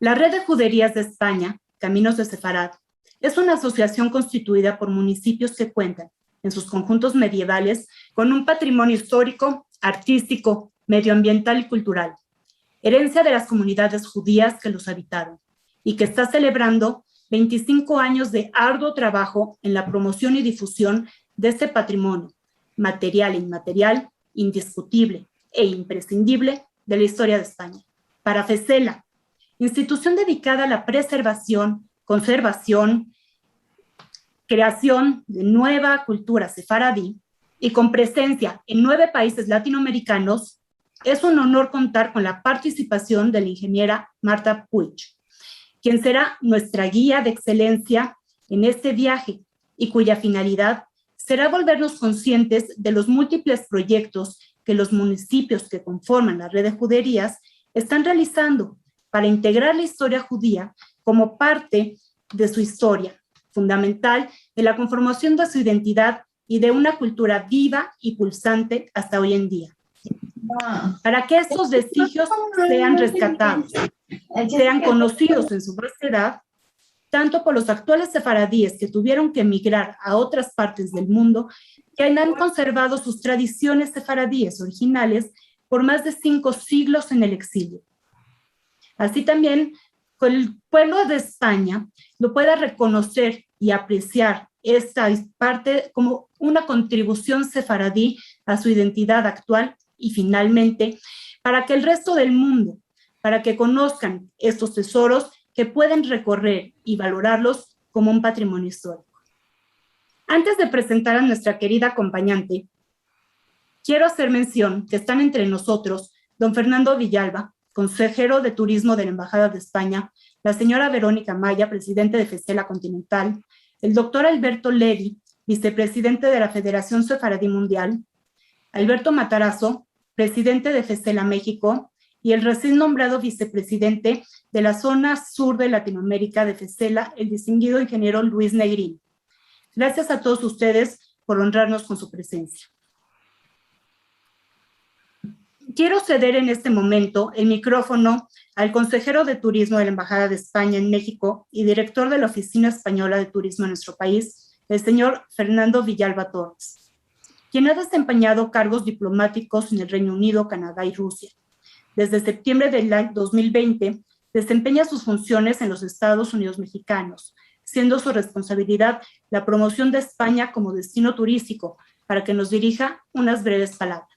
La Red de Juderías de España, Caminos de Sefarad, es una asociación constituida por municipios que cuentan, en sus conjuntos medievales, con un patrimonio histórico, artístico, medioambiental y cultural, herencia de las comunidades judías que los habitaron, y que está celebrando 25 años de arduo trabajo en la promoción y difusión de este patrimonio, material e inmaterial, indiscutible e imprescindible de la historia de España. Para FESELA, institución dedicada a la preservación, conservación, creación de nueva cultura sefaradí y con presencia en 9 países latinoamericanos, es un honor contar con la participación de la ingeniera Marta Puig, quien será nuestra guía de excelencia en este viaje y cuya finalidad será volvernos conscientes de los múltiples proyectos que los municipios que conforman la red de juderías están realizando para integrar la historia judía como parte de su historia, fundamental de la conformación de su identidad y de una cultura viva y pulsante hasta hoy en día. Para que estos vestigios sean rescatados, sean conocidos en su vastedad, tanto por los actuales sefaradíes que tuvieron que emigrar a otras partes del mundo, que han conservado sus tradiciones sefaradíes originales por más de 5 siglos en el exilio. Así también, el pueblo de España lo pueda reconocer y apreciar esta parte como una contribución sefaradí a su identidad actual y finalmente, para que el resto del mundo, para que conozcan estos tesoros que pueden recorrer y valorarlos como un patrimonio histórico. Antes de presentar a nuestra querida acompañante, quiero hacer mención que están entre nosotros don Fernando Villalba, consejero de Turismo de la Embajada de España, la señora Verónica Maya, presidente de FESELA Continental, el doctor Alberto Levy, vicepresidente de la Federación Sefaradí Mundial, Alberto Matarazzo, presidente de FESELA México, y el recién nombrado vicepresidente de la zona sur de Latinoamérica de FESELA, el distinguido ingeniero Luis Negrín. Gracias a todos ustedes por honrarnos con su presencia. Quiero ceder en este momento el micrófono al consejero de Turismo de la Embajada de España en México y director de la Oficina Española de Turismo en nuestro país, el señor Fernando Villalba Torres, quien ha desempeñado cargos diplomáticos en el Reino Unido, Canadá y Rusia. Desde septiembre del 2020, desempeña sus funciones en los Estados Unidos mexicanos, siendo su responsabilidad la promoción de España como destino turístico, para que nos dirija unas breves palabras.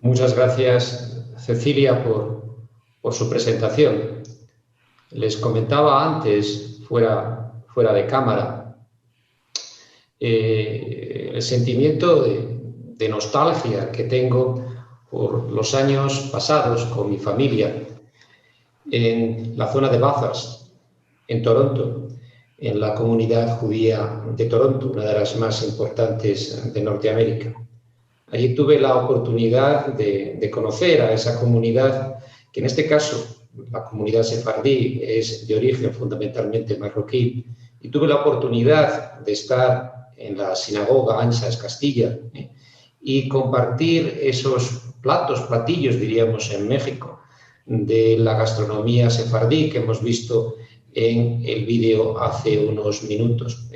Muchas gracias, Cecilia, por su presentación. Les comentaba antes, fuera de cámara, el sentimiento de nostalgia que tengo por los años pasados con mi familia en la zona de Bathurst, en Toronto, en la comunidad judía de Toronto, una de las más importantes de Norteamérica. Allí tuve la oportunidad de conocer a esa comunidad, que en este caso, la comunidad sefardí, es de origen fundamentalmente marroquí, y tuve la oportunidad de estar en la sinagoga Ansas Castilla y compartir esos platillos, diríamos en México, de la gastronomía sefardí que hemos visto en el vídeo hace unos minutos.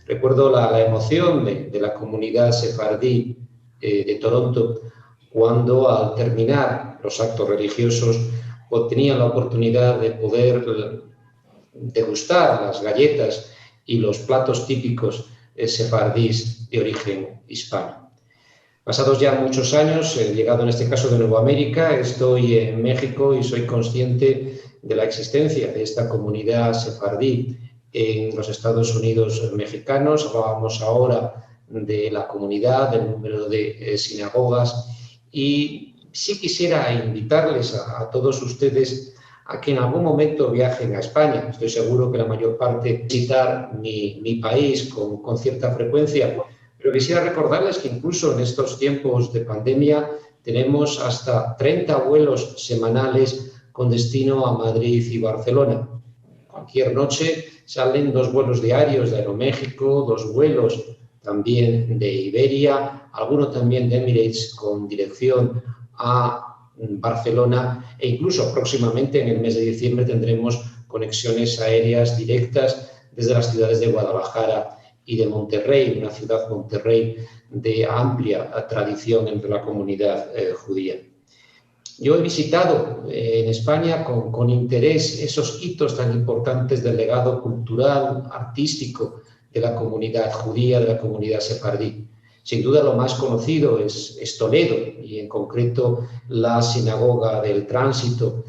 Recuerdo la emoción de la comunidad sefardí de Toronto cuando al terminar los actos religiosos tenían la oportunidad de poder degustar las galletas y los platos típicos sefardíes de origen hispano. Pasados ya muchos años, he llegado en este caso de Nueva América, estoy en México y soy consciente de la existencia de esta comunidad sefardí en los Estados Unidos mexicanos. Hablábamos ahora de la comunidad, del número de sinagogas, y sí quisiera invitarles a todos ustedes a que en algún momento viajen a España. Estoy seguro que la mayor parte visitar mi país con cierta frecuencia, pero quisiera recordarles que incluso en estos tiempos de pandemia tenemos hasta 30 vuelos semanales con destino a Madrid y Barcelona. Cualquier noche salen 2 vuelos diarios de Aeroméxico, 2 vuelos también de Iberia, alguno también de Emirates con dirección a Barcelona, e incluso próximamente en el mes de diciembre tendremos conexiones aéreas directas desde las ciudades de Guadalajara y de Monterrey, una ciudad, Monterrey, de amplia tradición entre la comunidad judía. Yo he visitado en España con interés esos hitos tan importantes del legado cultural, artístico de la comunidad judía, de la comunidad sefardí. Sin duda lo más conocido es Toledo y en concreto la Sinagoga del Tránsito,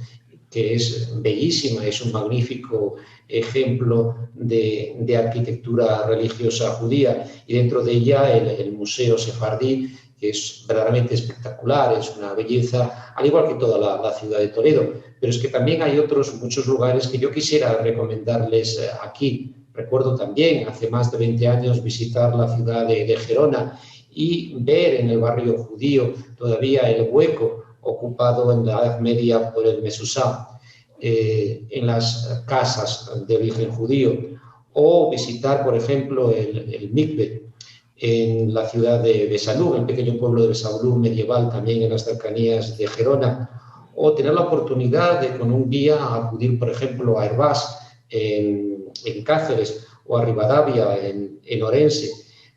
que es bellísima, es un magnífico ejemplo de arquitectura religiosa judía, y dentro de ella el Museo Sefardí, que es verdaderamente espectacular, es una belleza, al igual que toda la ciudad de Toledo. Pero es que también hay muchos lugares que yo quisiera recomendarles aquí. Recuerdo también, hace más de 20 años, visitar la ciudad de Gerona y ver en el barrio judío todavía el hueco ocupado en la Edad Media por el Mesusá, en las casas de origen judío, o visitar, por ejemplo, el Mikve en la ciudad de Besalú, el pequeño pueblo de Besalú medieval, también en las cercanías de Gerona, o tener la oportunidad de con un guía acudir, por ejemplo, a Hervás en Cáceres, o a Rivadavia en Orense,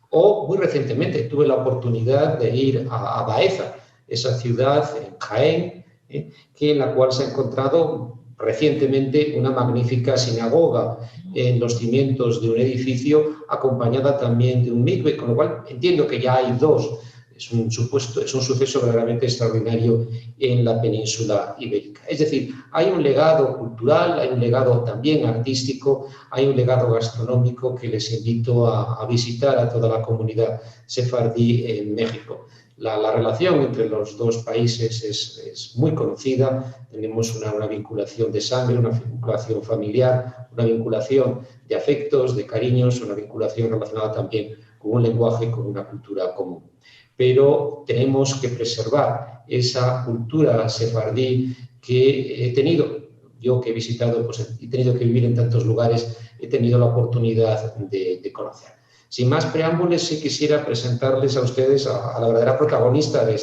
o muy recientemente tuve la oportunidad de ir a Baeza, esa ciudad en Jaén, en la cual se ha encontrado recientemente una magnífica sinagoga en los cimientos de un edificio, acompañada también de un mikve, con lo cual entiendo que ya hay dos. Es un suceso verdaderamente extraordinario en la península ibérica. Es decir, hay un legado cultural, hay un legado también artístico, hay un legado gastronómico que les invito a visitar a toda la comunidad sefardí en México. La relación entre los dos países es muy conocida, tenemos una vinculación de sangre, una vinculación familiar, una vinculación de afectos, de cariños, una vinculación relacionada también con un lenguaje y con una cultura común. Pero tenemos que preservar esa cultura sefardí que he tenido. Yo que he visitado, pues he tenido que vivir en tantos lugares, he tenido la oportunidad de conocer. Sin más preámbulos, sí quisiera presentarles a ustedes a la verdadera protagonista de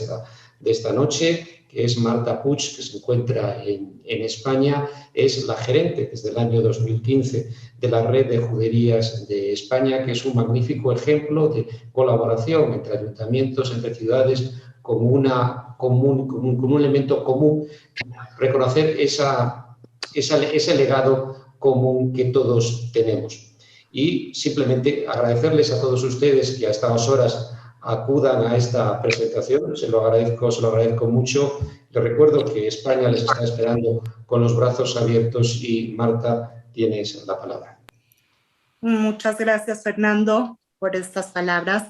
esta noche, que es Marta Puig, que se encuentra en España, es la gerente desde el año 2015 de la Red de Juderías de España, que es un magnífico ejemplo de colaboración entre ayuntamientos, entre ciudades, con un elemento común, reconocer ese legado común que todos tenemos. Y simplemente agradecerles a todos ustedes que a estas horas acudan a esta presentación, se lo agradezco mucho. Les recuerdo que España les está esperando con los brazos abiertos y Marta, tienes la palabra. Muchas gracias, Fernando, por estas palabras.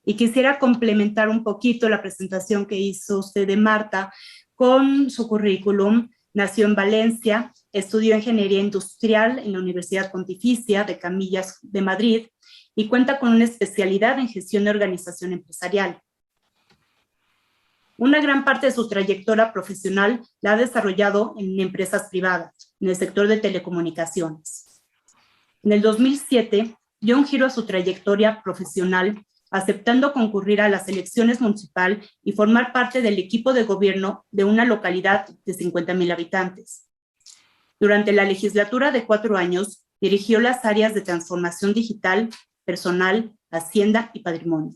Y quisiera complementar un poquito la presentación que hizo usted de Marta con su currículum. Nació en Valencia, estudió Ingeniería Industrial en la Universidad Pontificia de Comillas de Madrid y cuenta con una especialidad en Gestión de Organización Empresarial. Una gran parte de su trayectoria profesional la ha desarrollado en empresas privadas, en el sector de telecomunicaciones. En el 2007 dio un giro a su trayectoria profesional, aceptando concurrir a las elecciones municipal y formar parte del equipo de gobierno de una localidad de 50,000 habitantes. Durante la legislatura de 4 años, dirigió las áreas de transformación digital, personal, hacienda y patrimonio.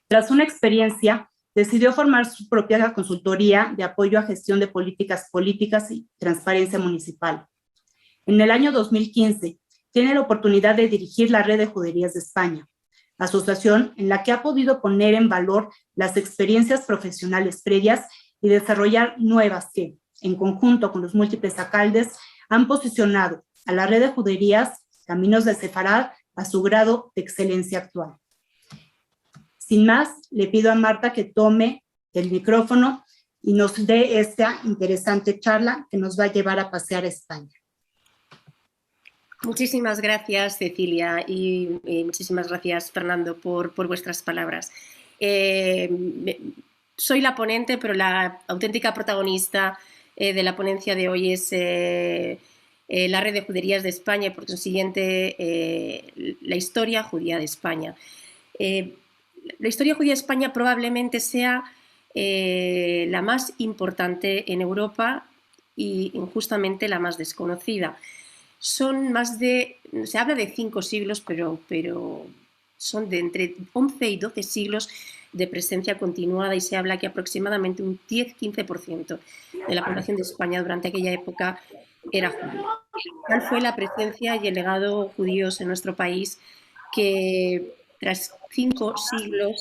Tras una experiencia, decidió formar su propia consultoría de apoyo a gestión de políticas y transparencia municipal. En el año 2015, tiene la oportunidad de dirigir la Red de Juderías de España, asociación en la que ha podido poner en valor las experiencias profesionales previas y desarrollar nuevas que, en conjunto con los múltiples alcaldes, han posicionado a la Red de Juderías Caminos de Sefarad a su grado de excelencia actual. Sin más, le pido a Marta que tome el micrófono y nos dé esta interesante charla que nos va a llevar a pasear a España. Muchísimas gracias, Cecilia, y muchísimas gracias, Fernando, por vuestras palabras. Soy la ponente, pero la auténtica protagonista de la ponencia de hoy es la Red de Juderías de España y, por consiguiente, la historia judía de España. La historia judía de España probablemente sea la más importante en Europa y injustamente la más desconocida. Son se habla de 5 siglos, pero son de entre 11 y 12 siglos de presencia continuada, y se habla que aproximadamente un 10-15% de la población de España durante aquella época era judía. Tal fue la presencia y el legado judíos en nuestro país que, tras 5 siglos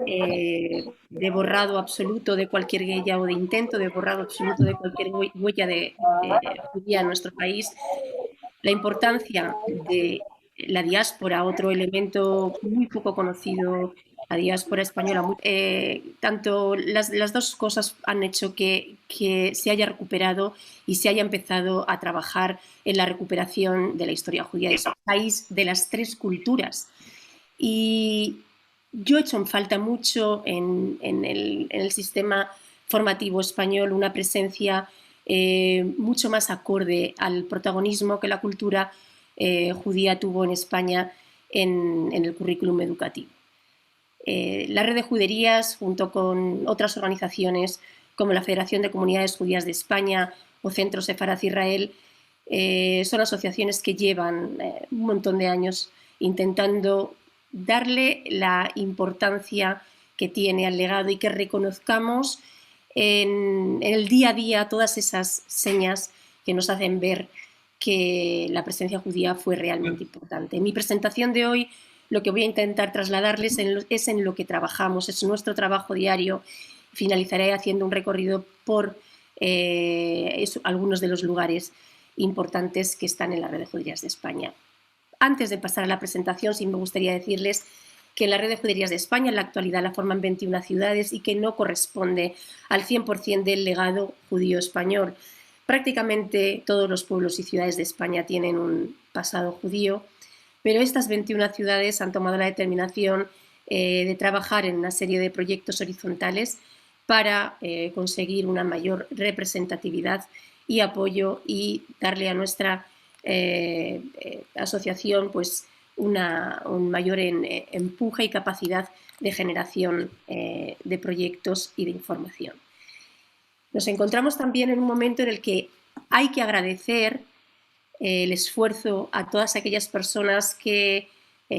de borrado absoluto de cualquier huella, o de intento de borrado absoluto de cualquier huella de judía en nuestro país, la importancia de la diáspora, otro elemento muy poco conocido, la diáspora española, tanto las dos cosas han hecho que se haya recuperado y se haya empezado a trabajar en la recuperación de la historia judía. Es un país de las 3 culturas. Y yo he hecho en falta mucho en el sistema formativo español una presencia mucho más acorde al protagonismo que la cultura judía tuvo en España en el currículum educativo. La Red de Juderías, junto con otras organizaciones como la Federación de Comunidades Judías de España o Centro Sefarad Israel, son asociaciones que llevan un montón de años intentando darle la importancia que tiene al legado y que reconozcamos en el día a día todas esas señas que nos hacen ver que la presencia judía fue realmente importante. En mi presentación de hoy lo que voy a intentar trasladarles es en lo que trabajamos, es nuestro trabajo diario. Finalizaré haciendo un recorrido por algunos de los lugares importantes que están en la Red de Juderías de España. Antes de pasar a la presentación, sí me gustaría decirles que la Red de Juderías de España en la actualidad la forman 21 ciudades y que no corresponde al 100% del legado judío español. Prácticamente todos los pueblos y ciudades de España tienen un pasado judío, pero estas 21 ciudades han tomado la determinación de trabajar en una serie de proyectos horizontales para conseguir una mayor representatividad y apoyo y darle a nuestra asociación pues un mayor empuje y capacidad de generación de proyectos y de información. Nos encontramos también en un momento en el que hay que agradecer el esfuerzo a todas aquellas personas que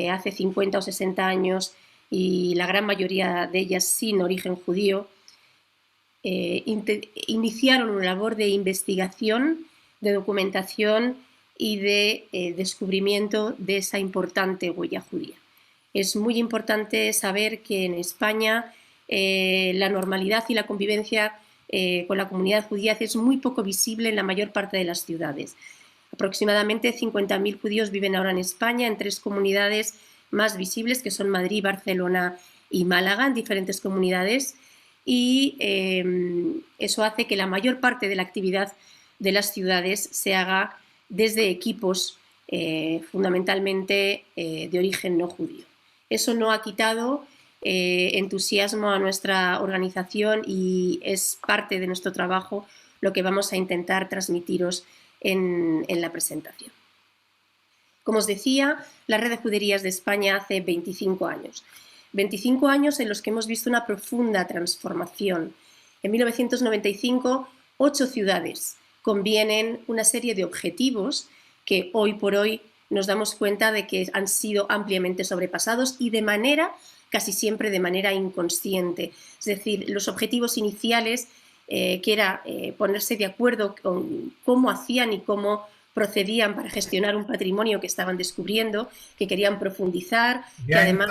hace 50 o 60 años, y la gran mayoría de ellas sin origen judío, iniciaron una labor de investigación, de documentación y de descubrimiento de esa importante huella judía. Es muy importante saber que en España la normalidad y la convivencia con la comunidad judía es muy poco visible en la mayor parte de las ciudades. Aproximadamente 50.000 judíos viven ahora en España en 3 comunidades más visibles, que son Madrid, Barcelona y Málaga, en diferentes comunidades, y eso hace que la mayor parte de la actividad de las ciudades se haga desde equipos fundamentalmente de origen no judío. Eso no ha quitado entusiasmo a nuestra organización y es parte de nuestro trabajo lo que vamos a intentar transmitiros en la presentación. Como os decía, la Red de Juderías de España hace 25 años. 25 años en los que hemos visto una profunda transformación. En 1995, 8 ciudades convienen una serie de objetivos que hoy por hoy nos damos cuenta de que han sido ampliamente sobrepasados y casi siempre de manera inconsciente. Es decir, los objetivos iniciales, que era ponerse de acuerdo con cómo hacían y cómo procedían para gestionar un patrimonio que estaban descubriendo, que querían profundizar, que además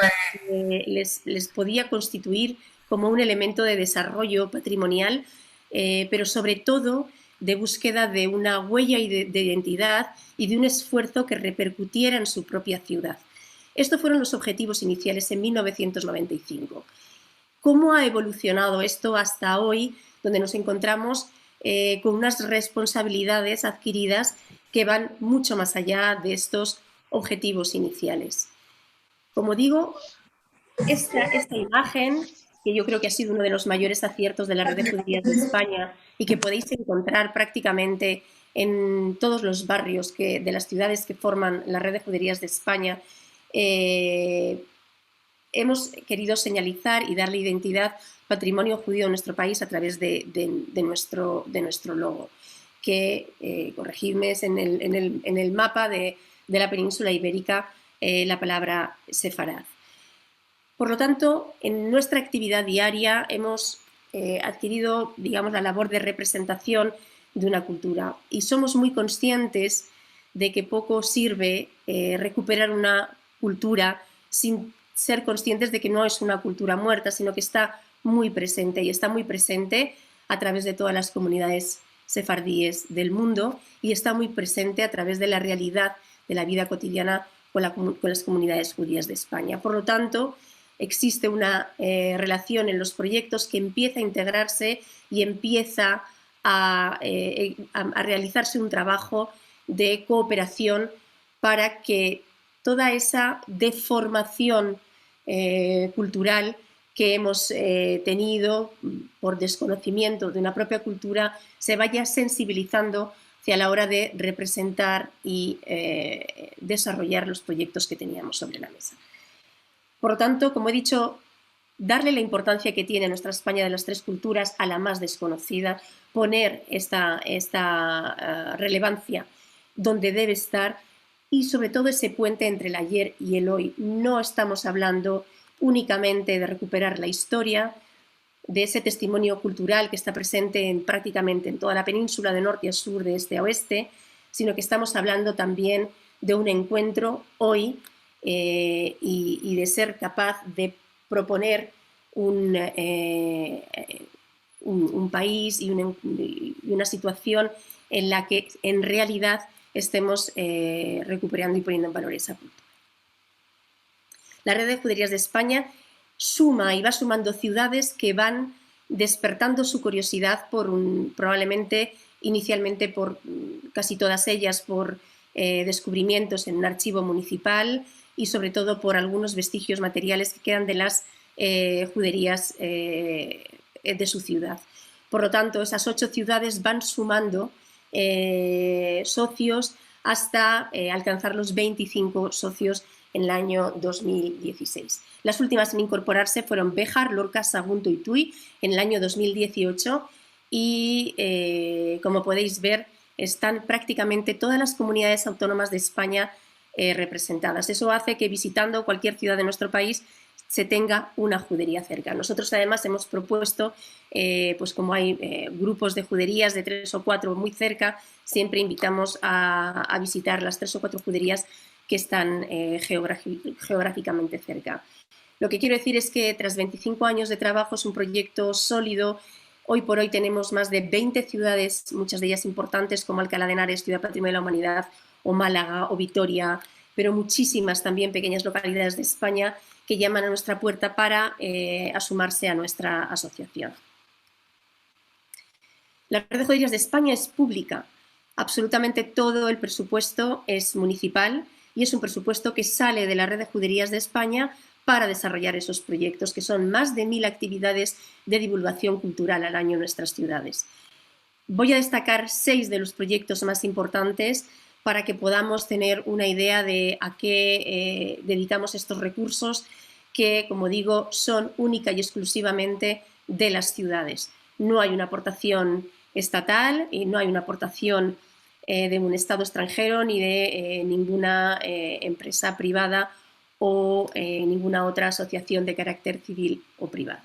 les podía constituir como un elemento de desarrollo patrimonial, pero sobre todo de búsqueda de una huella y de identidad y de un esfuerzo que repercutiera en su propia ciudad. Estos fueron los objetivos iniciales en 1995. ¿Cómo ha evolucionado esto hasta hoy, donde nos encontramos con unas responsabilidades adquiridas que van mucho más allá de estos objetivos iniciales? Como digo, esta imagen, que yo creo que ha sido uno de los mayores aciertos de la Red de Juderías de España y que podéis encontrar prácticamente en todos los barrios de las ciudades que forman la Red de Juderías de España, hemos querido señalizar y darle identidad patrimonio judío en nuestro país a través de nuestro logo, que, corregidme, es en el mapa de la península ibérica la palabra sefarad. Por lo tanto, en nuestra actividad diaria hemos adquirido, digamos, la labor de representación de una cultura y somos muy conscientes de que poco sirve recuperar una cultura sin ser conscientes de que no es una cultura muerta, sino que está muy presente, y está muy presente a través de todas las comunidades sefardíes del mundo, y está muy presente a través de la realidad de la vida cotidiana con las comunidades judías de España. Por lo tanto, existe una relación en los proyectos que empieza a integrarse y empieza a realizarse un trabajo de cooperación para que toda esa deformación cultural que hemos tenido por desconocimiento de una propia cultura se vaya sensibilizando hacia la hora de representar y desarrollar los proyectos que teníamos sobre la mesa. Por lo tanto, como he dicho, darle la importancia que tiene nuestra España de las tres culturas a la más desconocida, poner esta relevancia donde debe estar, y sobre todo ese puente entre el ayer y el hoy. No estamos hablando únicamente de recuperar la historia, de ese testimonio cultural que está presente prácticamente en toda la península, de norte a sur, de este a oeste, sino que estamos hablando también de un encuentro hoy y de ser capaz de proponer un país y una situación en la que en realidad estemos recuperando y poniendo en valor esa cultura. La Red de Juderías de España suma y va sumando ciudades que van despertando su curiosidad probablemente inicialmente por casi todas ellas por descubrimientos en un archivo municipal y sobre todo por algunos vestigios materiales que quedan de las juderías de su ciudad. Por lo tanto, esas 8 ciudades van sumando socios hasta alcanzar los 25 socios en el año 2016. Las últimas en incorporarse fueron Béjar, Lorca, Sagunto y Tui en el año 2018 y, como podéis ver, están prácticamente todas las comunidades autónomas de España representadas. Eso hace que visitando cualquier ciudad de nuestro país se tenga una judería cerca. Nosotros además hemos propuesto, pues como hay grupos de juderías de 3 o 4 muy cerca, siempre invitamos a visitar las 3 o 4 juderías que están geográficamente cerca. Lo que quiero decir es que tras 25 años de trabajo es un proyecto sólido. Hoy por hoy tenemos más de 20 ciudades, muchas de ellas importantes como Alcalá de Henares, Ciudad Patrimonio de la Humanidad, o Málaga o Vitoria, pero muchísimas también pequeñas localidades de España que llaman a nuestra puerta para sumarse a nuestra asociación. La Red de Juderías de España es pública. Absolutamente todo el presupuesto es municipal y es un presupuesto que sale de la Red de Juderías de España para desarrollar esos proyectos, que son más de 1000 actividades de divulgación cultural al año en nuestras ciudades. Voy a destacar 6 de los proyectos más importantes para que podamos tener una idea de a qué dedicamos estos recursos que, como digo, son única y exclusivamente de las ciudades. No hay una aportación estatal y no hay una aportación de un Estado extranjero ni de ninguna empresa privada o ninguna otra asociación de carácter civil o privado.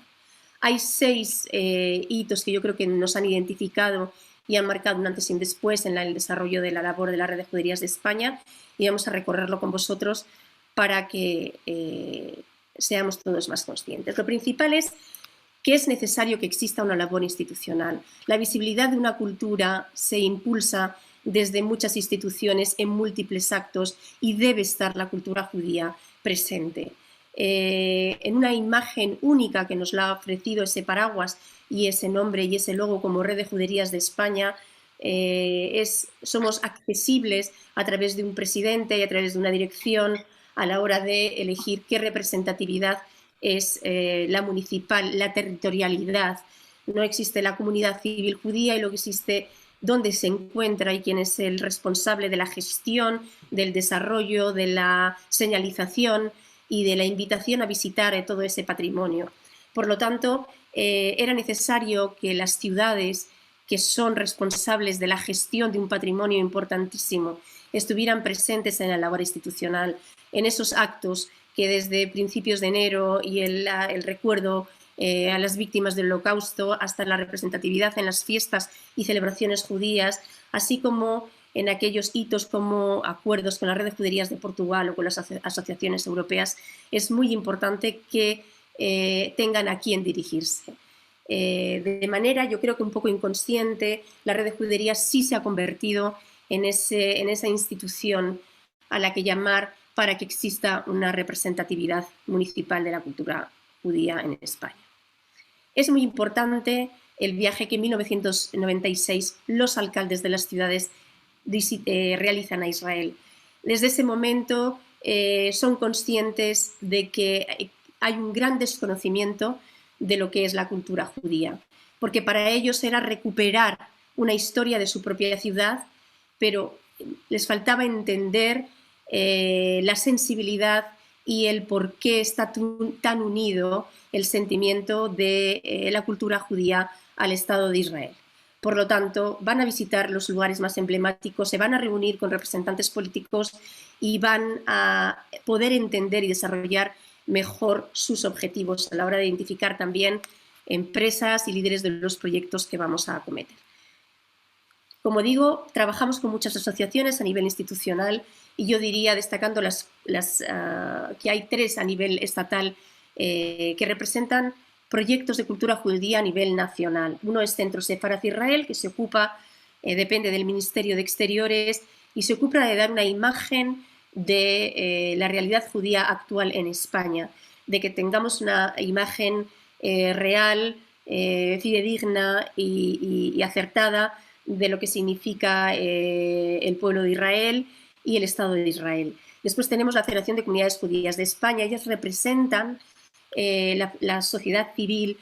Hay 6 hitos que yo creo que nos han identificado y han marcado un antes y un después en el desarrollo de la labor de la Red de Juderías de España, y vamos a recorrerlo con vosotros para que seamos todos más conscientes. Lo principal es que es necesario que exista una labor institucional. La visibilidad de una cultura se impulsa desde muchas instituciones en múltiples actos y debe estar la cultura judía presente. En una imagen única que nos la ha ofrecido ese paraguas y ese nombre y ese logo como Red de Juderías de España, somos accesibles a través de un presidente y a través de una dirección a la hora de elegir qué representatividad es la municipal, la territorialidad. No existe la comunidad civil judía y luego existe dónde se encuentra y quién es el responsable de la gestión, del desarrollo, de la señalización y de la invitación a visitar todo ese patrimonio. Por lo tanto, era necesario que las ciudades que son responsables de la gestión de un patrimonio importantísimo estuvieran presentes en la labor institucional, en esos actos que desde principios de enero y el recuerdo a las víctimas del Holocausto hasta la representatividad en las fiestas y celebraciones judías, así como en aquellos hitos como acuerdos con la Red de Juderías de Portugal o con las asociaciones europeas, es muy importante que tengan a quién dirigirse. De manera, yo creo que un poco inconsciente, la Red de Juderías sí se ha convertido en esa institución a la que llamar para que exista una representatividad municipal de la cultura judía en España. Es muy importante el viaje que en 1996 los alcaldes de las ciudades realizan a Israel. Desde ese momento son conscientes de que hay un gran desconocimiento de lo que es la cultura judía, porque para ellos era recuperar una historia de su propia ciudad, pero les faltaba entender la sensibilidad y el por qué está tan unido el sentimiento de la cultura judía al Estado de Israel. Por lo tanto, van a visitar los lugares más emblemáticos, se van a reunir con representantes políticos y van a poder entender y desarrollar mejor sus objetivos a la hora de identificar también empresas y líderes de los proyectos que vamos a acometer. Como digo, trabajamos con muchas asociaciones a nivel institucional y yo diría, destacando que hay 3 a nivel estatal que representan proyectos de cultura judía a nivel nacional. Uno es Centro Sefarad Israel, que se ocupa, depende del Ministerio de Exteriores, y se ocupa de dar una imagen de la realidad judía actual en España, de que tengamos una imagen real, fidedigna y acertada de lo que significa el pueblo de Israel y el Estado de Israel. Después tenemos la Federación de Comunidades Judías de España. Ellas representan la sociedad civil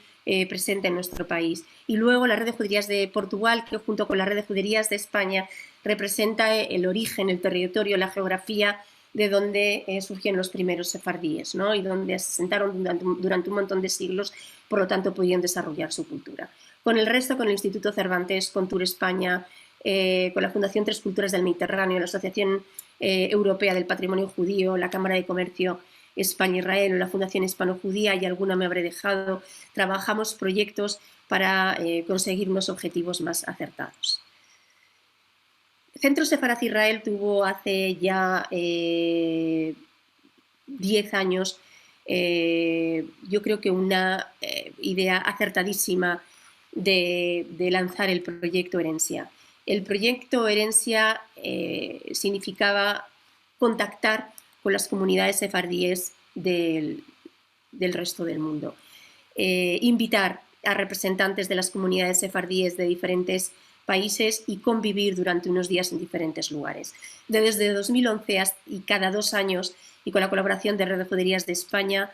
presente en nuestro país. Y luego la Red de Juderías de Portugal, que junto con la Red de Juderías de España representa el origen, el territorio, la geografía de donde surgieron los primeros sefardíes, ¿no? Y donde se asentaron durante un montón de siglos, por lo tanto pudieron desarrollar su cultura. Con el resto, con el Instituto Cervantes, con Tour España, con la Fundación Tres Culturas del Mediterráneo, la Asociación Europea del Patrimonio Judío, la Cámara de Comercio España-Israel, la Fundación Hispano-Judía y alguna me habré dejado, trabajamos proyectos para conseguir unos objetivos más acertados. Centro Sefarad Israel tuvo hace ya 10 años, yo creo que una idea acertadísima de lanzar el proyecto Herencia. El proyecto Herencia significaba contactar con las comunidades sefardíes del resto del mundo. Invitar a representantes de las comunidades sefardíes de diferentes países y convivir durante unos días en diferentes lugares. Desde 2011 y cada 2 años, y con la colaboración de Red de Juderías de España,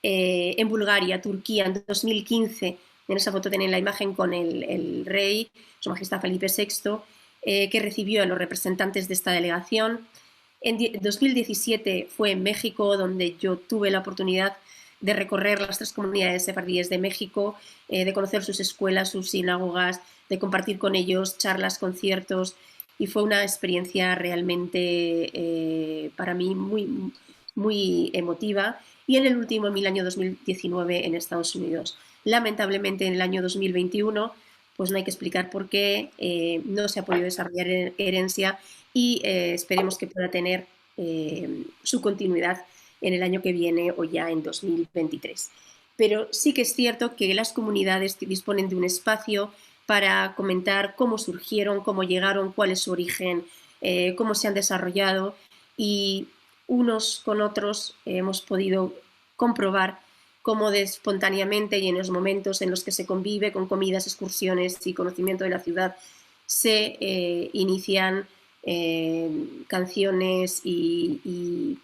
en Bulgaria, Turquía, en 2015, en esa foto tienen la imagen con el rey, Su Majestad Felipe VI, que recibió a los representantes de esta delegación. En 2017 fue en México, donde yo tuve la oportunidad de recorrer las 3 comunidades sefardíes de México, de conocer sus escuelas, sus sinagogas, de compartir con ellos charlas, conciertos, y fue una experiencia realmente para mí muy, muy emotiva. Y en el último, en el año 2019, en Estados Unidos. Lamentablemente, en el año 2021, pues no hay que explicar por qué no se ha podido desarrollar Herencia y esperemos que pueda tener su continuidad en el año que viene o ya en 2023. Pero sí que es cierto que las comunidades disponen de un espacio para comentar cómo surgieron, cómo llegaron, cuál es su origen, cómo se han desarrollado, y unos con otros hemos podido comprobar cómo espontáneamente y en los momentos en los que se convive con comidas, excursiones y conocimiento de la ciudad se inician canciones y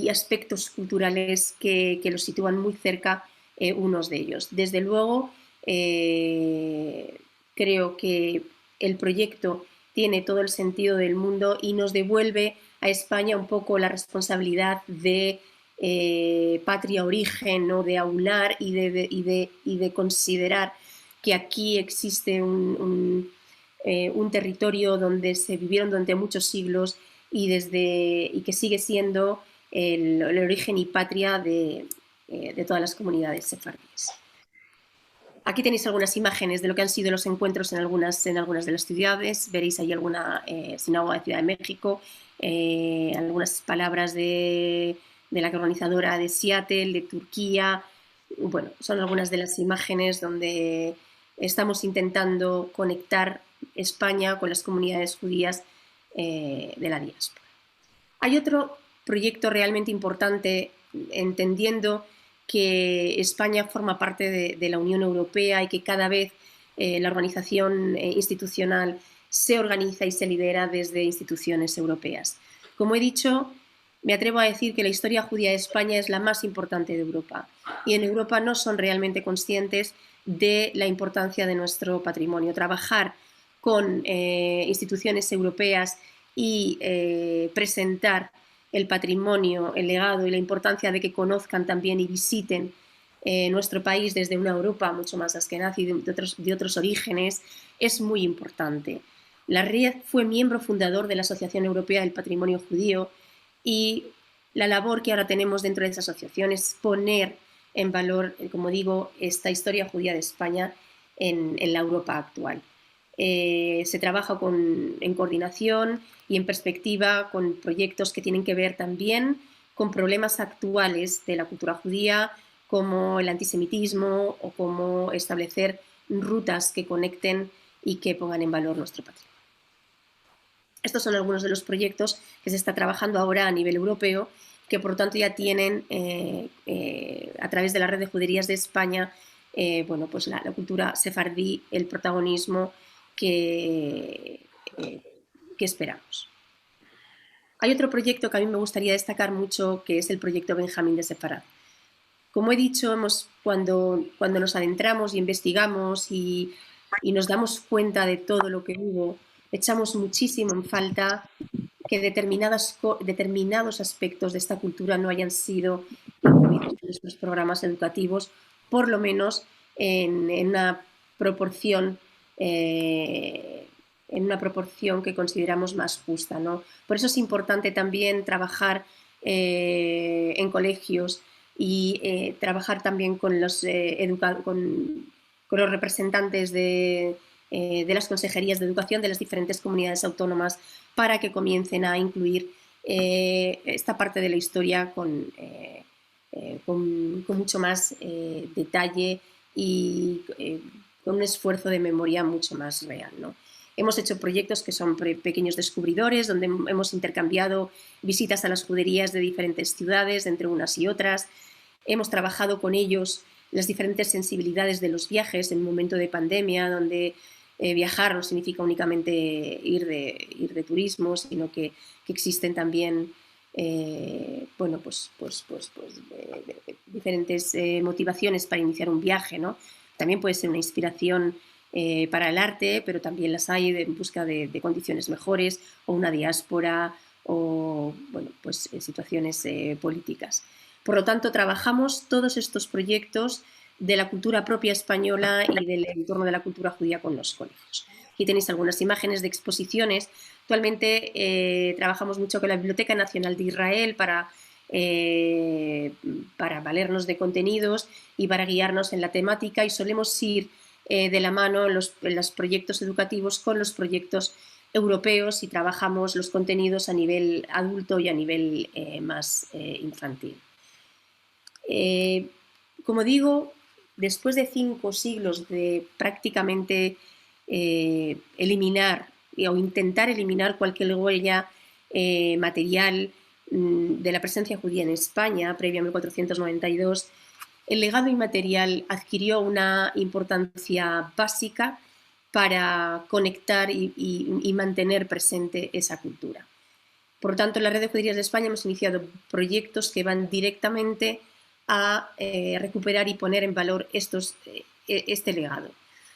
aspectos culturales que los sitúan muy cerca unos de ellos. Desde luego, creo que el proyecto tiene todo el sentido del mundo y nos devuelve a España un poco la responsabilidad de patria origen, ¿no? De aunar y de considerar que aquí existe un territorio donde se vivieron durante muchos siglos y que sigue siendo el origen y patria de todas las comunidades sefardíes. Aquí tenéis algunas imágenes de lo que han sido los encuentros en algunas de las ciudades. Veréis ahí alguna sinagoga de Ciudad de México, algunas palabras de la organizadora de Seattle, de Turquía. Bueno, son algunas de las imágenes donde estamos intentando conectar España con las comunidades judías de la diáspora. Hay otro proyecto realmente importante, entendiendo que España forma parte de la Unión Europea y que cada vez la organización institucional se organiza y se lidera desde instituciones europeas. Como he dicho, me atrevo a decir que la historia judía de España es la más importante de Europa, y en Europa no son realmente conscientes de la importancia de nuestro patrimonio. Trabajar con instituciones europeas y presentar el patrimonio, el legado y la importancia de que conozcan también y visiten nuestro país desde una Europa mucho más askenaz y de otros orígenes es muy importante. La red fue miembro fundador de la Asociación Europea del Patrimonio Judío, y la labor que ahora tenemos dentro de esa asociación es poner en valor, como digo, esta historia judía de España en la Europa actual. Se trabaja en coordinación y en perspectiva con proyectos que tienen que ver también con problemas actuales de la cultura judía, como el antisemitismo o como establecer rutas que conecten y que pongan en valor nuestro patrimonio. Estos son algunos de los proyectos que se está trabajando ahora a nivel europeo, que por lo tanto ya tienen a través de la red de juderías de España bueno, pues la cultura sefardí, el protagonismo que esperamos. Hay otro proyecto que a mí me gustaría destacar mucho, que es el proyecto Benjamín de Sefarad. Como he dicho, cuando nos adentramos y investigamos y nos damos cuenta de todo lo que hubo, echamos muchísimo en falta que determinados aspectos de esta cultura no hayan sido incluidos en nuestros programas educativos, por lo menos en una proporción que consideramos más justa, ¿no? Por eso es importante también trabajar en colegios y trabajar también con los representantes de las consejerías de educación de las diferentes comunidades autónomas, para que comiencen a incluir esta parte de la historia con mucho más detalle y con un esfuerzo de memoria mucho más real, ¿no? Hemos hecho proyectos que son pequeños descubridores, donde hemos intercambiado visitas a las juderías de diferentes ciudades, entre unas y otras. Hemos trabajado con ellos las diferentes sensibilidades de los viajes en un momento de pandemia, donde viajar no significa únicamente ir de turismo, sino que existen también bueno, diferentes motivaciones para iniciar un viaje, ¿no? También puede ser una inspiración para el arte, pero también las hay en busca de condiciones mejores, o una diáspora, o bueno, pues situaciones políticas. Por lo tanto, trabajamos todos estos proyectos de la cultura propia española y del entorno de la cultura judía con los colegios. Aquí tenéis algunas imágenes de exposiciones. Actualmente trabajamos mucho con la Biblioteca Nacional de Israel para valernos de contenidos y para guiarnos en la temática, y solemos ir de la mano en los proyectos educativos con los proyectos europeos, y trabajamos los contenidos a nivel adulto y a nivel más infantil. Como digo, después de 5 siglos de prácticamente eliminar o intentar eliminar cualquier huella material de la presencia judía en España, previa a 1492, el legado inmaterial adquirió una importancia básica para conectar y mantener presente esa cultura. Por lo tanto, en la Red de Juderías de España hemos iniciado proyectos que van directamente a recuperar y poner en valor este legado.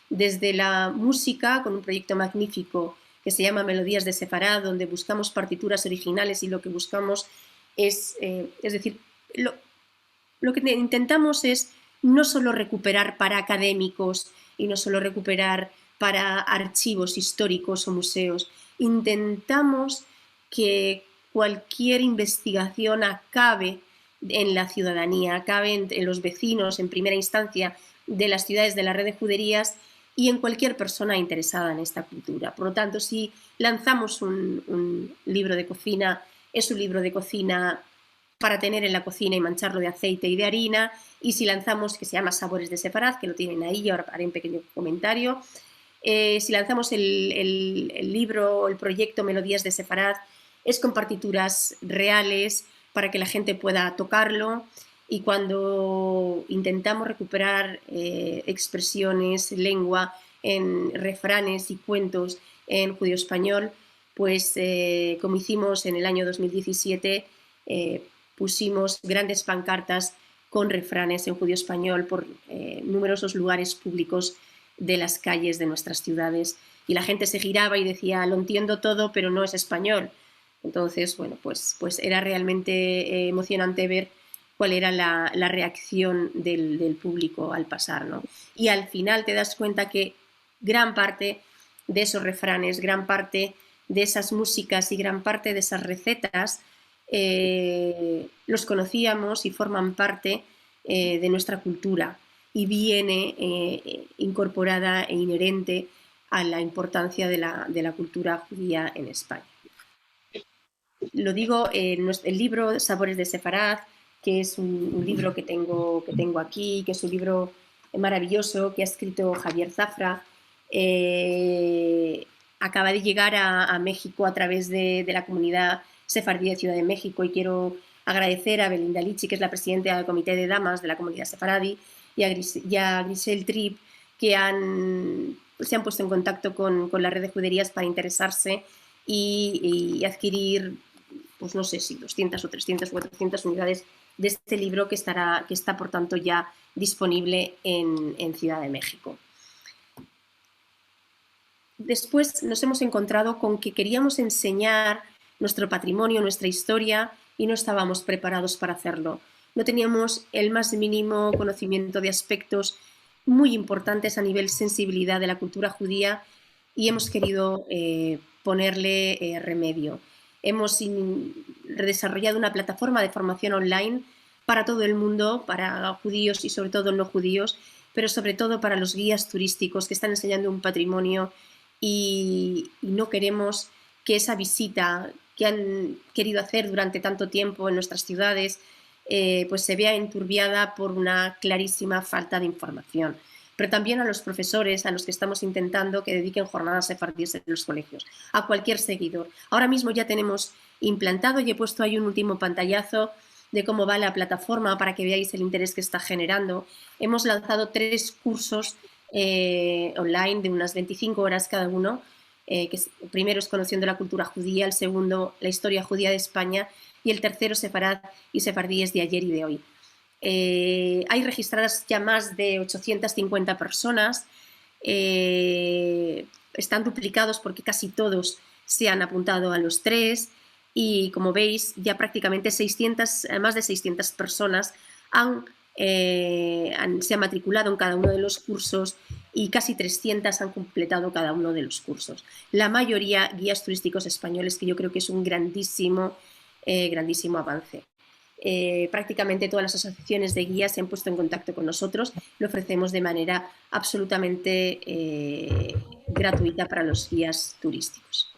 Desde la música, con un proyecto magnífico que se llama Melodías de Sefarad, donde buscamos partituras originales y lo que buscamos es decir, lo que intentamos es no solo recuperar para académicos y no solo recuperar para archivos históricos o museos. Intentamos que cualquier investigación acabe en la ciudadanía, acabe en los vecinos, en primera instancia, de las ciudades de la red de juderías y en cualquier persona interesada en esta cultura. Por lo tanto, si lanzamos un libro de cocina, es un libro de cocina para tener en la cocina y mancharlo de aceite y de harina, y si lanzamos, que se llama Sabores de Sefarad, que lo tienen ahí, ahora haré un pequeño comentario, si lanzamos el libro o el proyecto Melodías de Sefarad, es con partituras reales para que la gente pueda tocarlo, y cuando intentamos recuperar expresiones, lengua, en refranes y cuentos en judío español, pues como hicimos en el año 2017, pusimos grandes pancartas con refranes en judío español por numerosos lugares públicos de las calles de nuestras ciudades, y la gente se giraba y decía, lo entiendo todo, pero no es español. Entonces, bueno, pues era realmente emocionante ver cuál era la reacción del público al pasar, ¿no? Y al final te das cuenta que gran parte de esos refranes, gran parte de esas músicas y gran parte de esas recetas los conocíamos y forman parte de nuestra cultura, y viene incorporada e inherente a la importancia de la cultura judía en España. Lo digo en el libro Sabores de Sefarad, que es un libro que tengo aquí, que es un libro maravilloso que ha escrito Javier Zafra. Acaba de llegar a México a través de la comunidad sefardí de Ciudad de México, y quiero agradecer a Belinda Lichi, que es la presidenta del Comité de Damas de la comunidad sefaradí, y a Grisel Tripp, que se han puesto en contacto con la red de juderías para interesarse y adquirir, pues no sé si 200 o 300 o 400 unidades de este libro, que está por tanto ya disponible en Ciudad de México. Después nos hemos encontrado con que queríamos enseñar nuestro patrimonio, nuestra historia, y no estábamos preparados para hacerlo. No teníamos el más mínimo conocimiento de aspectos muy importantes a nivel sensibilidad de la cultura judía, y hemos querido ponerle remedio. Hemos desarrollado una plataforma de formación online para todo el mundo, para judíos y sobre todo no judíos, pero sobre todo para los guías turísticos que están enseñando un patrimonio, y no queremos que esa visita que han querido hacer durante tanto tiempo en nuestras ciudades pues se vea enturbiada por una clarísima falta de información. Pero también a los profesores, a los que estamos intentando que dediquen jornadas sefardíes en los colegios, a cualquier seguidor. Ahora mismo ya tenemos implantado, y he puesto ahí un último pantallazo de cómo va la plataforma para que veáis el interés que está generando. Hemos lanzado 3 cursos online de unas 25 horas cada uno, que el primero es Conociendo la cultura judía, el segundo La historia judía de España, y el tercero Sefarad y sefardíes de ayer y de hoy. Hay registradas ya más de 850 personas, están duplicados porque casi todos se han apuntado a los 3, y como veis ya prácticamente más de 600 personas se han matriculado en cada uno de los cursos, y casi 300 han completado cada uno de los cursos. La mayoría guías turísticos españoles, que yo creo que es un grandísimo avance. Prácticamente todas las asociaciones de guías se han puesto en contacto con nosotros. Lo ofrecemos de manera absolutamente gratuita para los guías turísticos.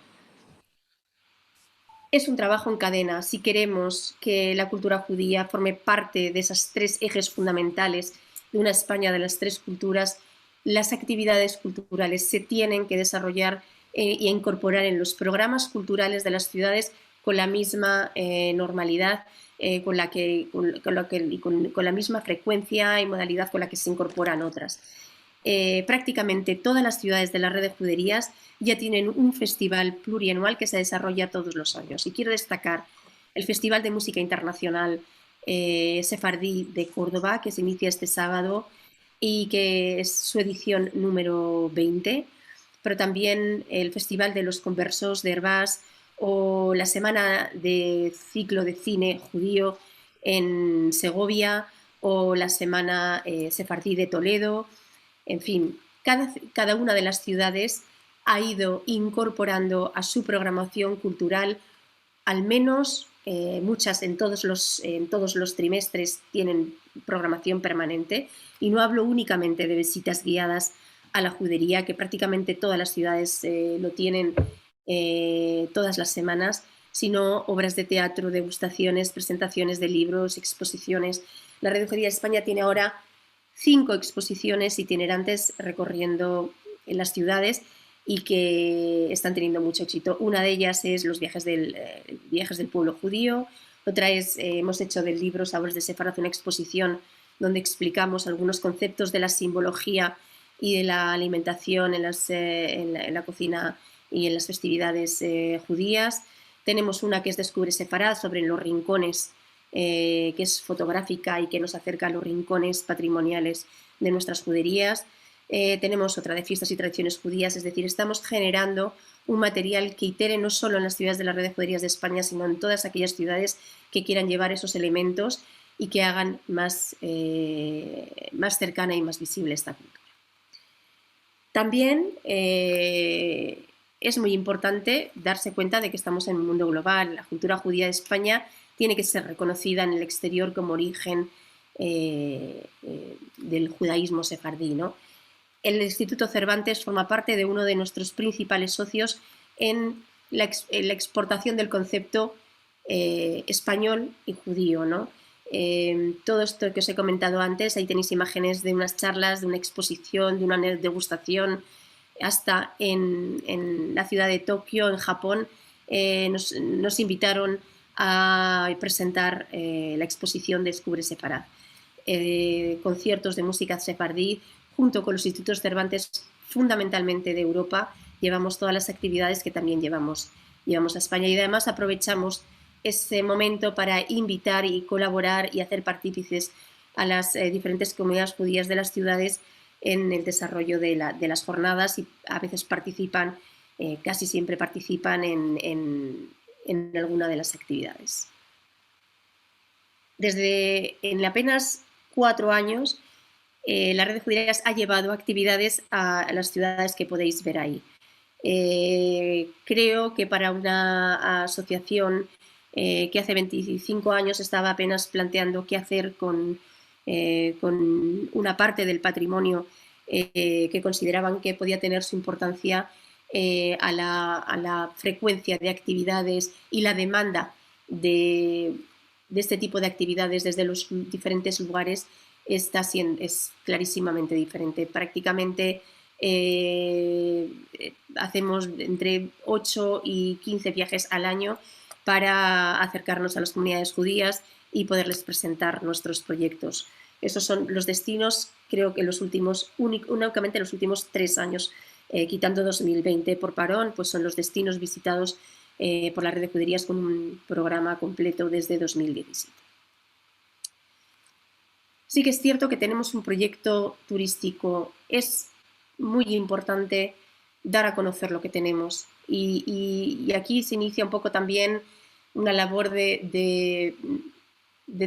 Es un trabajo en cadena. Si queremos que la cultura judía forme parte de esos 3 ejes fundamentales de una España de las 3 culturas, las actividades culturales se tienen que desarrollar e incorporar en los programas culturales de las ciudades con la misma normalidad, con la misma frecuencia y modalidad con la que se incorporan otras. Prácticamente todas las ciudades de la red de juderías ya tienen un festival plurianual que se desarrolla todos los años. Y quiero destacar el Festival de Música Internacional Sefardí de Córdoba, que se inicia este sábado y que es su edición número 20, pero también el Festival de los Conversos de Hervás, o la Semana de Ciclo de Cine Judío en Segovia o la Semana Sefardí de Toledo. En fin, cada una de las ciudades ha ido incorporando a su programación cultural, al menos muchas en todos los trimestres tienen programación permanente, y no hablo únicamente de visitas guiadas a la judería, que prácticamente todas las ciudades lo tienen todas las semanas, sino obras de teatro, degustaciones, presentaciones de libros, exposiciones. La Red de Juderías de España tiene ahora 5 exposiciones itinerantes recorriendo en las ciudades y que están teniendo mucho éxito. Una de ellas es los viajes del pueblo judío. Otra es, hemos hecho del libro Sabores de Sefarad una exposición donde explicamos algunos conceptos de la simbología y de la alimentación en la cocina y en las festividades judías. Tenemos una que es Descubre Sefarad, sobre los rincones, que es fotográfica y que nos acerca a los rincones patrimoniales de nuestras juderías. Tenemos otra de fiestas y tradiciones judías, es decir, estamos generando un material que itere no solo en las ciudades de la Red de Juderías de España, sino en todas aquellas ciudades que quieran llevar esos elementos y que hagan más cercana y más visible esta cultura. También es muy importante darse cuenta de que estamos en un mundo global. La cultura judía de España tiene que ser reconocida en el exterior como origen del judaísmo sefardí, ¿no? El Instituto Cervantes forma parte de uno de nuestros principales socios en la exportación del concepto español y judío, ¿no? Todo esto que os he comentado antes, ahí tenéis imágenes de unas charlas, de una exposición, de una degustación, hasta en la ciudad de Tokio, en Japón, nos invitaron a presentar la exposición Descubre Sefarad. Conciertos de música sefardí, junto con los institutos Cervantes, fundamentalmente de Europa, llevamos todas las actividades que también llevamos a España, y además aprovechamos ese momento para invitar y colaborar y hacer partícipes a las diferentes comunidades judías de las ciudades en el desarrollo de las jornadas, y a veces participan, casi siempre participan en alguna de las actividades. En apenas 4 años, la Red de Juderías ha llevado actividades a las ciudades que podéis ver ahí. Creo que para una asociación que hace 25 años estaba apenas planteando qué hacer con una parte del patrimonio que consideraban que podía tener su importancia a la frecuencia de actividades y la demanda de este tipo de actividades desde los diferentes lugares, es clarísimamente diferente. Prácticamente hacemos entre 8 y 15 viajes al año para acercarnos a las comunidades judías y poderles presentar nuestros proyectos. Esos son los destinos, creo que únicamente los últimos 3 años, quitando 2020 por parón, pues son los destinos visitados por la Red de Juderías, con un programa completo desde 2017. Sí que es cierto que tenemos un proyecto turístico. Es muy importante dar a conocer lo que tenemos, y aquí se inicia un poco también una labor de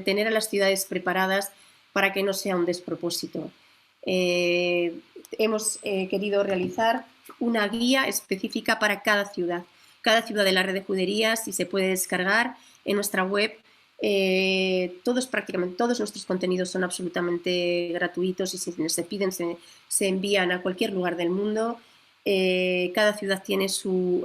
tener a las ciudades preparadas para que no sea un despropósito. Hemos querido realizar una guía específica para cada ciudad de la Red de Juderías, y se puede descargar en nuestra web. Prácticamente todos nuestros contenidos son absolutamente gratuitos, y si se piden se envían a cualquier lugar del mundo. Cada ciudad tiene su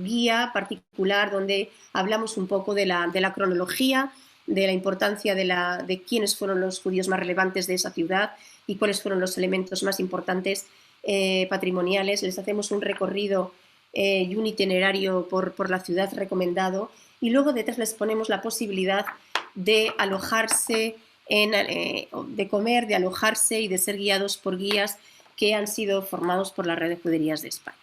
guía particular, donde hablamos un poco de la cronología, de la importancia de quiénes fueron los judíos más relevantes de esa ciudad y cuáles fueron los elementos más importantes patrimoniales. Les hacemos un recorrido y un itinerario por la ciudad recomendado, y luego detrás les ponemos la posibilidad de alojarse, de comer, de alojarse y de ser guiados por guías que han sido formados por la Red de Juderías de España.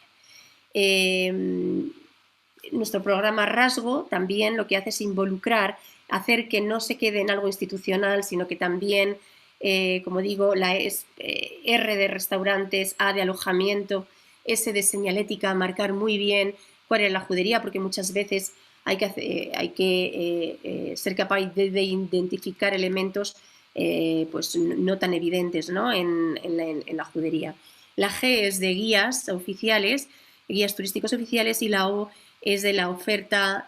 Nuestro programa Rasgo también lo que hace es involucrar, hacer que no se quede en algo institucional, sino que también, como digo, la R de restaurantes, A de alojamiento, S de señalética, marcar muy bien cuál es la judería, porque muchas veces hay que ser capaz de identificar elementos pues no tan evidentes, ¿no? en la judería. La G es de guías oficiales, guías turísticos oficiales, y la O es de la oferta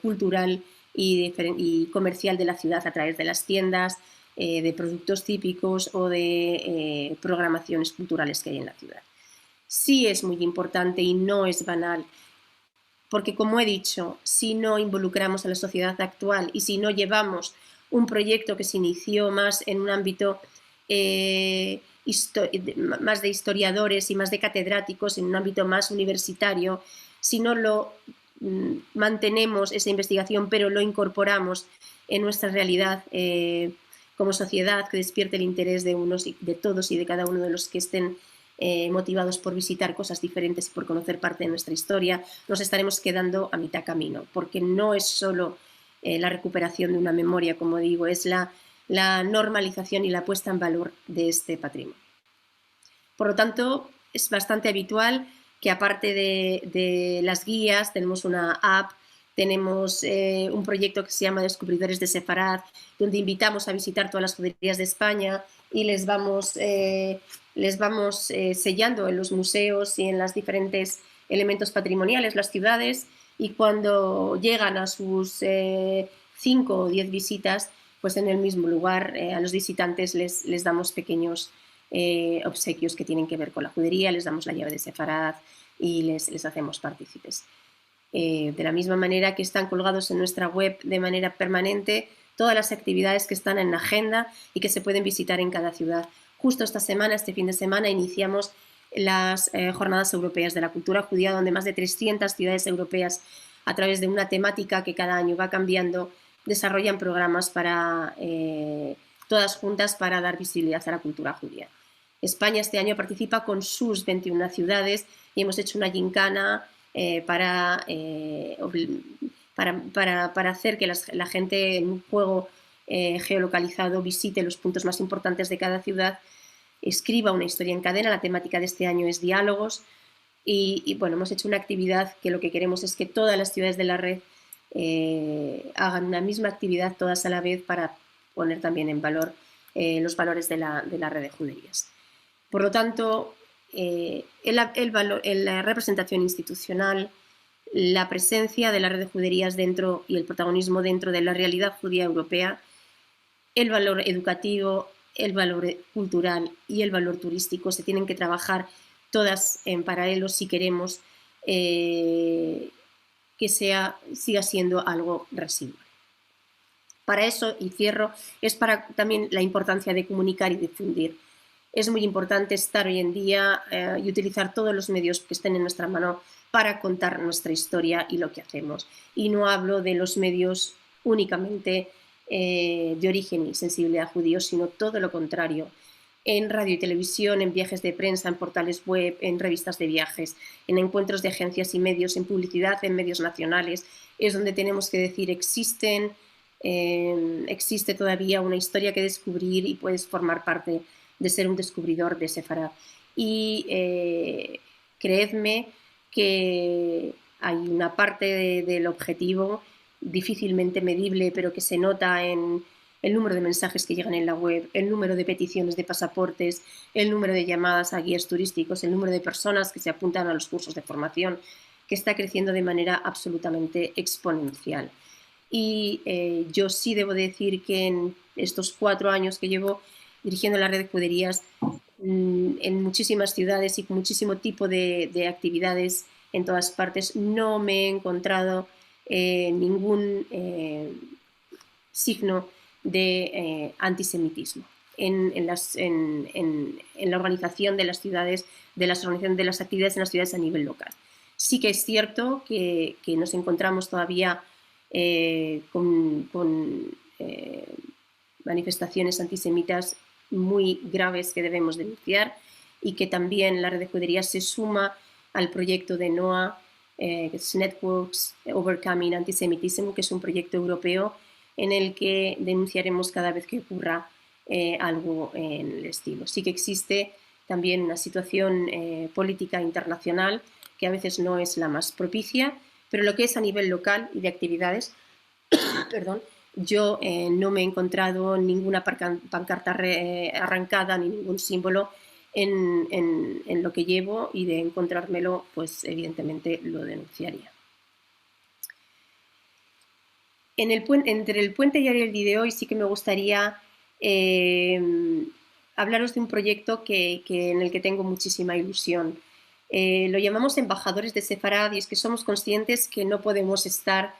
cultural y comercial de la ciudad a través de las tiendas, de productos típicos o de programaciones culturales que hay en la ciudad. Sí es muy importante y no es banal, porque como he dicho, si no involucramos a la sociedad actual y si no llevamos un proyecto que se inició más en un ámbito más de historiadores y más de catedráticos, en un ámbito más universitario, si no lo mantenemos esa investigación pero lo incorporamos en nuestra realidad como sociedad, que despierte el interés de todos y de cada uno de los que estén motivados por visitar cosas diferentes y por conocer parte de nuestra historia, nos estaremos quedando a mitad camino, porque no es solo la recuperación de una memoria, como digo, es la normalización y la puesta en valor de este patrimonio. Por lo tanto, es bastante habitual que aparte de las guías, tenemos una app, tenemos un proyecto que se llama Descubridores de Sefarad, donde invitamos a visitar todas las juderías de España y les vamos sellando en los museos y en los diferentes elementos patrimoniales, las ciudades, y cuando llegan a sus 5 o 10 visitas, pues en el mismo lugar a los visitantes les damos pequeños obsequios que tienen que ver con la judería, les damos la llave de Sefarad y les hacemos partícipes. De la misma manera que están colgados en nuestra web de manera permanente todas las actividades que están en la agenda y que se pueden visitar en cada ciudad. Justo esta semana, este fin de semana, iniciamos las Jornadas Europeas de la Cultura Judía, donde más de 300 ciudades europeas, a través de una temática que cada año va cambiando, desarrollan programas para todas juntas para dar visibilidad a la cultura judía. España este año participa con sus 21 ciudades y hemos hecho una gincana para hacer que la gente en un juego geolocalizado visite los puntos más importantes de cada ciudad, escriba una historia en cadena. La temática de este año es diálogos y bueno, hemos hecho una actividad que lo que queremos es que todas las ciudades de la red hagan una misma actividad todas a la vez para poner también en valor los valores de la red de juderías. Por lo tanto, la representación institucional, la presencia de la red de juderías dentro y el protagonismo dentro de la realidad judía europea, el valor educativo, el valor cultural y el valor turístico se tienen que trabajar todas en paralelo si queremos que siga siendo algo residual. Para eso, y cierro, es para también la importancia de comunicar y difundir. Es muy importante estar hoy en día y utilizar todos los medios que estén en nuestra mano para contar nuestra historia y lo que hacemos. Y no hablo de los medios únicamente de origen y sensibilidad judíos, sino todo lo contrario. En radio y televisión, en viajes de prensa, en portales web, en revistas de viajes, en encuentros de agencias y medios, en publicidad, en medios nacionales, es donde tenemos que decir existe todavía una historia que descubrir y puedes formar parte de ser un descubridor de Sefarad. Y creedme que hay una parte del objetivo difícilmente medible, pero que se nota en el número de mensajes que llegan en la web, el número de peticiones de pasaportes, el número de llamadas a guías turísticos, el número de personas que se apuntan a los cursos de formación, que está creciendo de manera absolutamente exponencial. Y yo sí debo decir que en estos 4 años que llevo dirigiendo la red de juderías en muchísimas ciudades y con muchísimo tipo de actividades en todas partes, no me he encontrado ningún signo de antisemitismo en la organización de las ciudades, de las actividades en las ciudades a nivel local. Sí que es cierto que nos encontramos todavía con manifestaciones antisemitas muy graves que debemos denunciar y que también la red de juderías se suma al proyecto de NOA, que es Networks Overcoming Antisemitism, que es un proyecto europeo en el que denunciaremos cada vez que ocurra algo en el estilo. Sí que existe también una situación política internacional que a veces no es la más propicia, Pero lo que es a nivel local y de actividades, perdón, yo no me he encontrado ninguna pancarta arrancada ni ningún símbolo en lo que llevo, y de encontrármelo, pues evidentemente lo denunciaría. Entre el puente y el día de hoy sí que me gustaría hablaros de un proyecto en el que tengo muchísima ilusión. Lo llamamos Embajadores de Sefarad, y es que somos conscientes que no podemos estar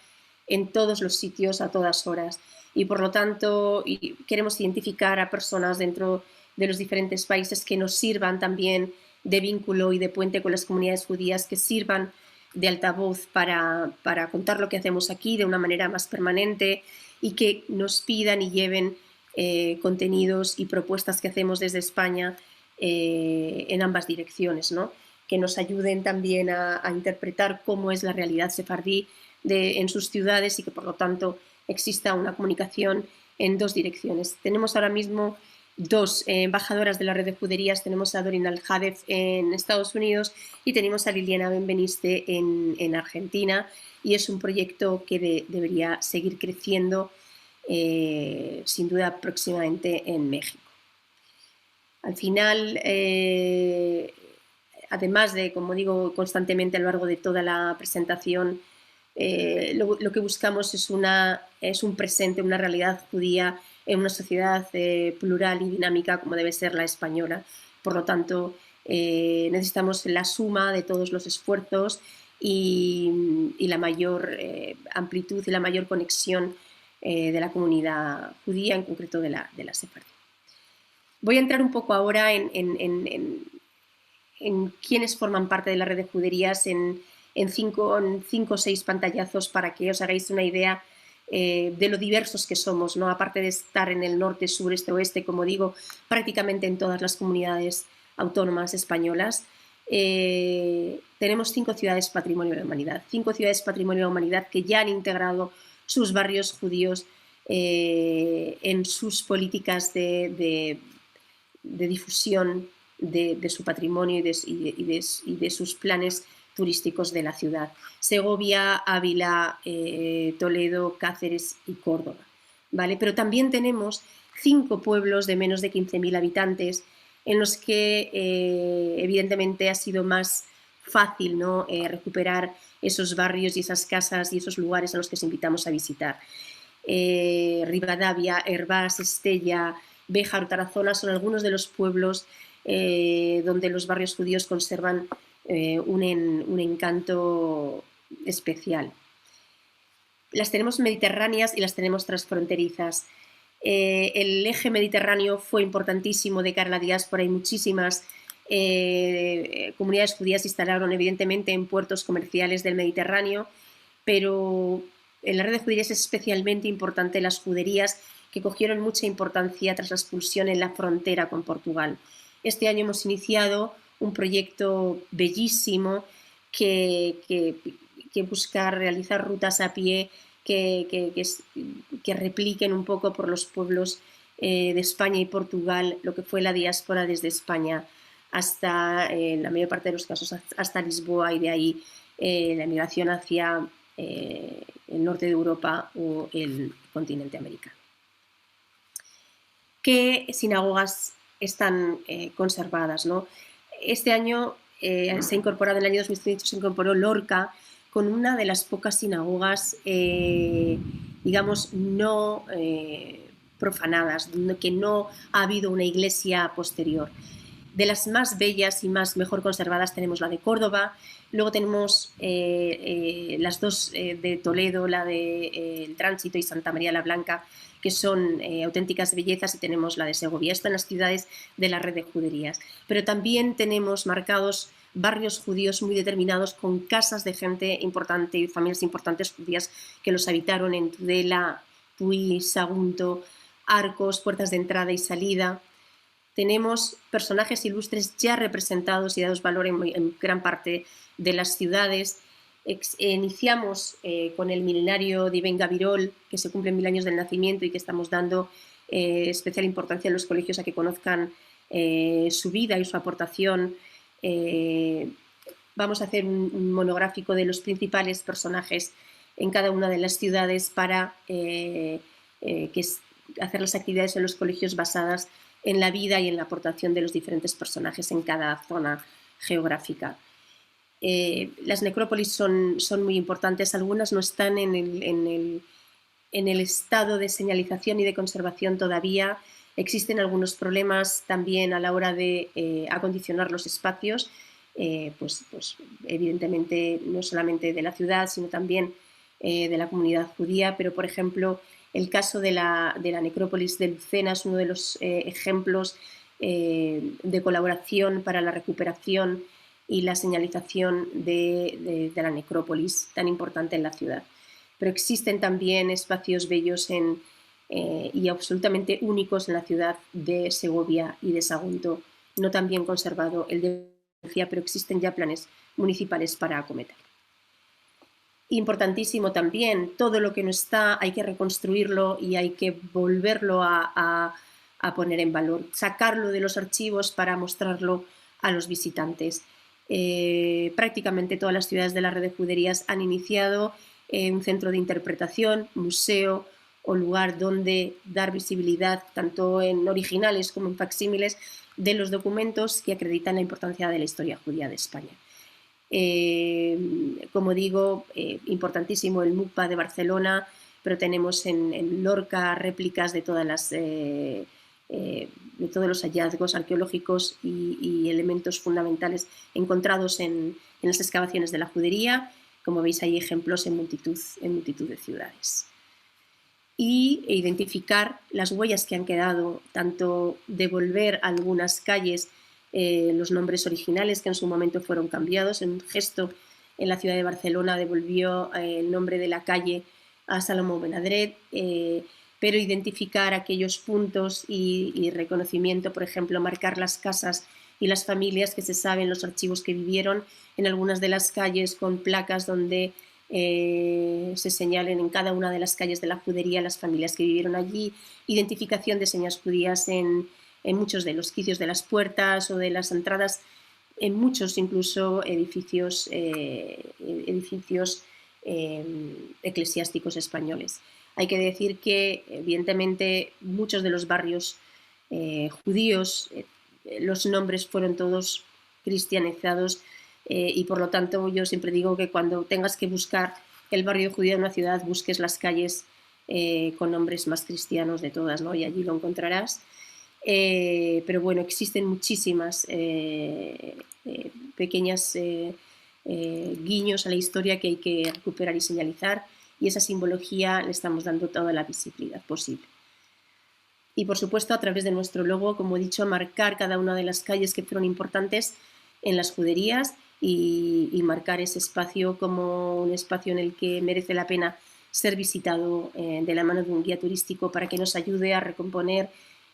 en todos los sitios a todas horas, y por lo tanto queremos identificar a personas dentro de los diferentes países que nos sirvan también de vínculo y de puente con las comunidades judías, que sirvan de altavoz para contar lo que hacemos aquí de una manera más permanente, y que nos pidan y lleven contenidos y propuestas que hacemos desde España en ambas direcciones, ¿no? Que nos ayuden también a interpretar cómo es la realidad sefardí en sus ciudades, y que por lo tanto exista una comunicación en dos direcciones. Tenemos ahora mismo dos embajadoras de la red de juderías. Tenemos a Dorin Al-Hadef en Estados Unidos y tenemos a Liliana Benveniste en Argentina, y es un proyecto que debería seguir creciendo sin duda próximamente en México. Al final, además de, como digo constantemente a lo largo de toda la presentación, lo que buscamos es un presente, una realidad judía en una sociedad plural y dinámica como debe ser la española. Por lo tanto, necesitamos la suma de todos los esfuerzos y la mayor amplitud y la mayor conexión de la comunidad judía, en concreto de la sefardí. Voy a entrar un poco ahora en quiénes forman parte de la red de juderías en 5 o 6 pantallazos, para que os hagáis una idea de lo diversos que somos, ¿no? Aparte de estar en el norte, sur, este, oeste, como digo, prácticamente en todas las comunidades autónomas españolas. Tenemos 5 ciudades Patrimonio de la Humanidad, 5 ciudades Patrimonio de la Humanidad que ya han integrado sus barrios judíos en sus políticas de difusión de su patrimonio y de sus planes turísticos de la ciudad: Segovia, Ávila, Toledo, Cáceres y Córdoba, ¿vale? Pero también tenemos 5 pueblos de menos de 15.000 habitantes en los que evidentemente ha sido más fácil, ¿no? Recuperar esos barrios y esas casas y esos lugares a los que os invitamos a visitar. Rivadavia, Hervás, Estella, Béjar, Tarazona son algunos de los pueblos donde los barrios judíos conservan un encanto especial. Las tenemos mediterráneas y las tenemos transfronterizas. El eje mediterráneo fue importantísimo de cara a la diáspora, y muchísimas comunidades judías se instalaron evidentemente en puertos comerciales del Mediterráneo, pero en la red de juderías es especialmente importante las juderías que cogieron mucha importancia tras la expulsión en la frontera con Portugal. Este año hemos iniciado un proyecto bellísimo que busca realizar rutas a pie que repliquen un poco por los pueblos de España y Portugal lo que fue la diáspora desde España hasta, en la mayor parte de los casos, hasta Lisboa, y de ahí la migración hacia el norte de Europa o el continente americano. ¿Qué sinagogas están conservadas, ¿no? Este año se ha incorporado, en el año 2018 se incorporó Lorca, con una de las pocas sinagogas, digamos, no profanadas, que no ha habido una iglesia posterior. De las más bellas y mejor conservadas tenemos la de Córdoba, luego tenemos las dos de Toledo, la de El Tránsito y Santa María la Blanca, que son auténticas bellezas, y tenemos la de Segovia. Esto en las ciudades de la red de juderías. Pero también tenemos marcados barrios judíos muy determinados, con casas de gente importante y familias importantes judías que los habitaron en Tudela, Puy, Sagunto, Arcos, puertas de entrada y salida. Tenemos personajes ilustres ya representados y dados valor en gran parte de las ciudades. Iniciamos con el milenario de Ibn Gabirol, que se cumplen 1000 años del nacimiento, y que estamos dando especial importancia en los colegios a que conozcan su vida y su aportación vamos a hacer un monográfico de los principales personajes en cada una de las ciudades para hacer las actividades en los colegios basadas en la vida y en la aportación de los diferentes personajes en cada zona geográfica. Las necrópolis son muy importantes, algunas no están en el estado de señalización y de conservación todavía. Existen algunos problemas también a la hora de acondicionar los espacios, pues evidentemente no solamente de la ciudad, sino también de la comunidad judía, pero por ejemplo el caso de la necrópolis de Lucena es uno de los ejemplos de colaboración para la recuperación y la señalización de la necrópolis tan importante en la ciudad. Pero existen también espacios bellos y absolutamente únicos en la ciudad de Segovia y de Sagunto, no tan bien conservado el de Valencia, pero existen ya planes municipales para acometer. Importantísimo también, todo lo que no está hay que reconstruirlo y hay que volverlo a poner en valor, sacarlo de los archivos para mostrarlo a los visitantes. Prácticamente todas las ciudades de la red de juderías han iniciado un centro de interpretación, museo o lugar donde dar visibilidad tanto en originales como en facsímiles de los documentos que acreditan la importancia de la historia judía de España. Como digo, importantísimo el MUCPA de Barcelona, pero tenemos en Lorca réplicas de todos los hallazgos arqueológicos y elementos fundamentales encontrados en las excavaciones de la judería. Como veis, hay ejemplos en multitud de ciudades. Y identificar las huellas que han quedado, tanto devolver a algunas calles los nombres originales que en su momento fueron cambiados. En un gesto en la ciudad de Barcelona devolvió el nombre de la calle a Salomó Benadret, pero identificar aquellos puntos y reconocimiento, por ejemplo, marcar las casas y las familias que se saben, los archivos que vivieron en algunas de las calles con placas donde se señalen en cada una de las calles de la judería las familias que vivieron allí, identificación de señas judías en muchos de los quicios de las puertas o de las entradas, en muchos incluso edificios eclesiásticos españoles. Hay que decir que, evidentemente, muchos de los barrios judíos, los nombres fueron todos cristianizados y, por lo tanto, yo siempre digo que cuando tengas que buscar el barrio judío de una ciudad, busques las calles con nombres más cristianos de todas, ¿no? Y allí lo encontrarás. Pero bueno, existen muchísimas pequeñas guiños a la historia que hay que recuperar y señalizar, y esa simbología le estamos dando toda la visibilidad posible. Y por supuesto, a través de nuestro logo, como he dicho, marcar cada una de las calles que fueron importantes en las juderías y marcar ese espacio como un espacio en el que merece la pena ser visitado de la mano de un guía turístico para que nos ayude a recomponer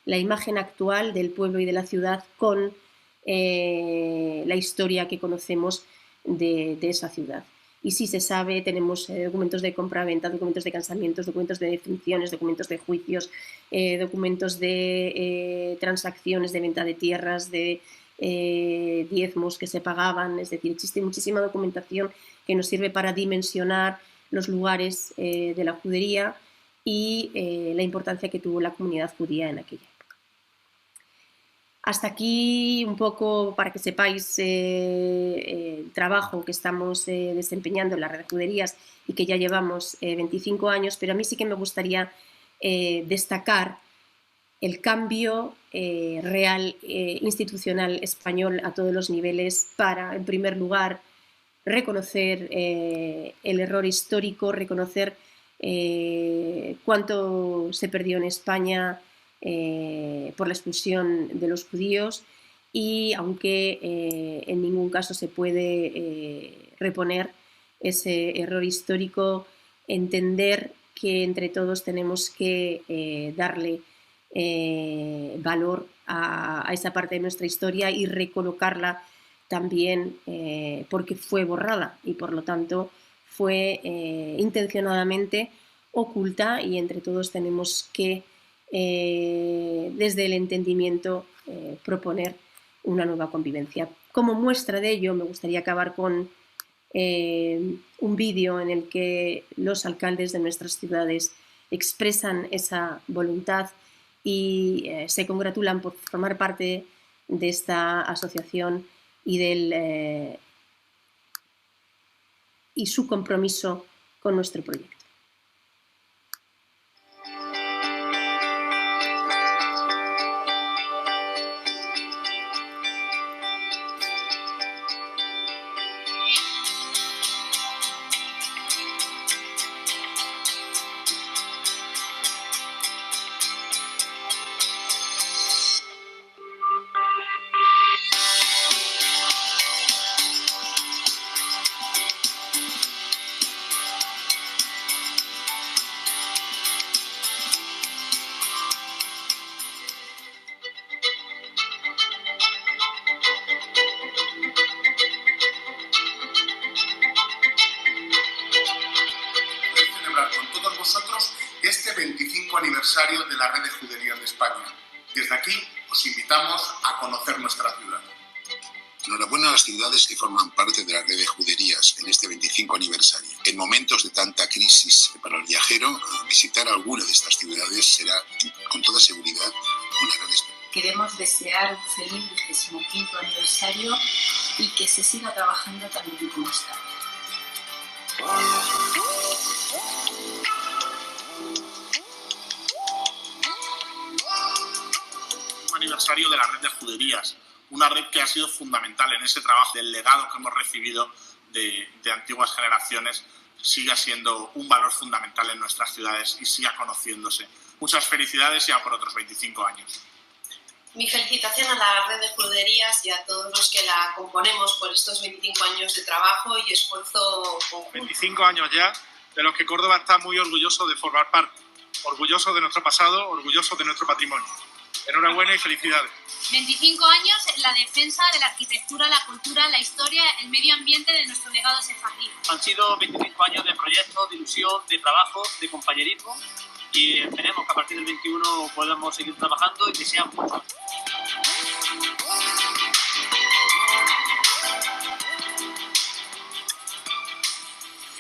la imagen actual del pueblo y de la ciudad con la historia que conocemos de esa ciudad. Y sí se sabe, tenemos documentos de compra-venta, documentos de casamientos, documentos de defunciones, documentos de juicios, documentos de transacciones de venta de tierras, de diezmos que se pagaban. Es decir, existe muchísima documentación que nos sirve para dimensionar los lugares de la judería y la importancia que tuvo la comunidad judía en aquella época. Hasta aquí un poco para que sepáis el trabajo que estamos desempeñando en la red de juderías y que ya llevamos 25 años, pero a mí sí que me gustaría destacar el cambio real institucional español a todos los niveles para, en primer lugar, reconocer el error histórico, reconocer cuánto se perdió en España por la expulsión de los judíos, y aunque en ningún caso se puede reponer ese error histórico, entender que entre todos tenemos que darle valor a esa parte de nuestra historia y recolocarla también porque fue borrada y por lo tanto fue intencionadamente oculta, y entre todos tenemos que desde el entendimiento proponer una nueva convivencia. Como muestra de ello, me gustaría acabar con un vídeo en el que los alcaldes de nuestras ciudades expresan esa voluntad y se congratulan por formar parte de esta asociación y su compromiso con nuestro proyecto. Este 25 aniversario de la Red de Juderías de España. Desde aquí os invitamos a conocer nuestra ciudad. Enhorabuena a las ciudades que forman parte de la Red de Juderías en este 25 aniversario. En momentos de tanta crisis para el viajero, visitar alguna de estas ciudades será, con toda seguridad, una gran experiencia. Queremos desear un feliz 25 aniversario y que se siga trabajando tan bien como está. Aniversario de la Red de Juderías, una red que ha sido fundamental en ese trabajo, del legado que hemos recibido de antiguas generaciones, siga siendo un valor fundamental en nuestras ciudades y siga conociéndose. Muchas felicidades ya por otros 25 años. Mi felicitación a la Red de Juderías y a todos los que la componemos por estos 25 años de trabajo y esfuerzo conjunto. 25 años ya, de los que Córdoba está muy orgulloso de formar parte, orgulloso de nuestro pasado, orgulloso de nuestro patrimonio. Enhorabuena y felicidades. 25 años en la defensa de la arquitectura, la cultura, la historia, el medio ambiente de nuestro legado sefardí. Han sido 25 años de proyectos, de ilusión, de trabajo, de compañerismo y esperemos que a partir del 21 podamos seguir trabajando y que sean muchos.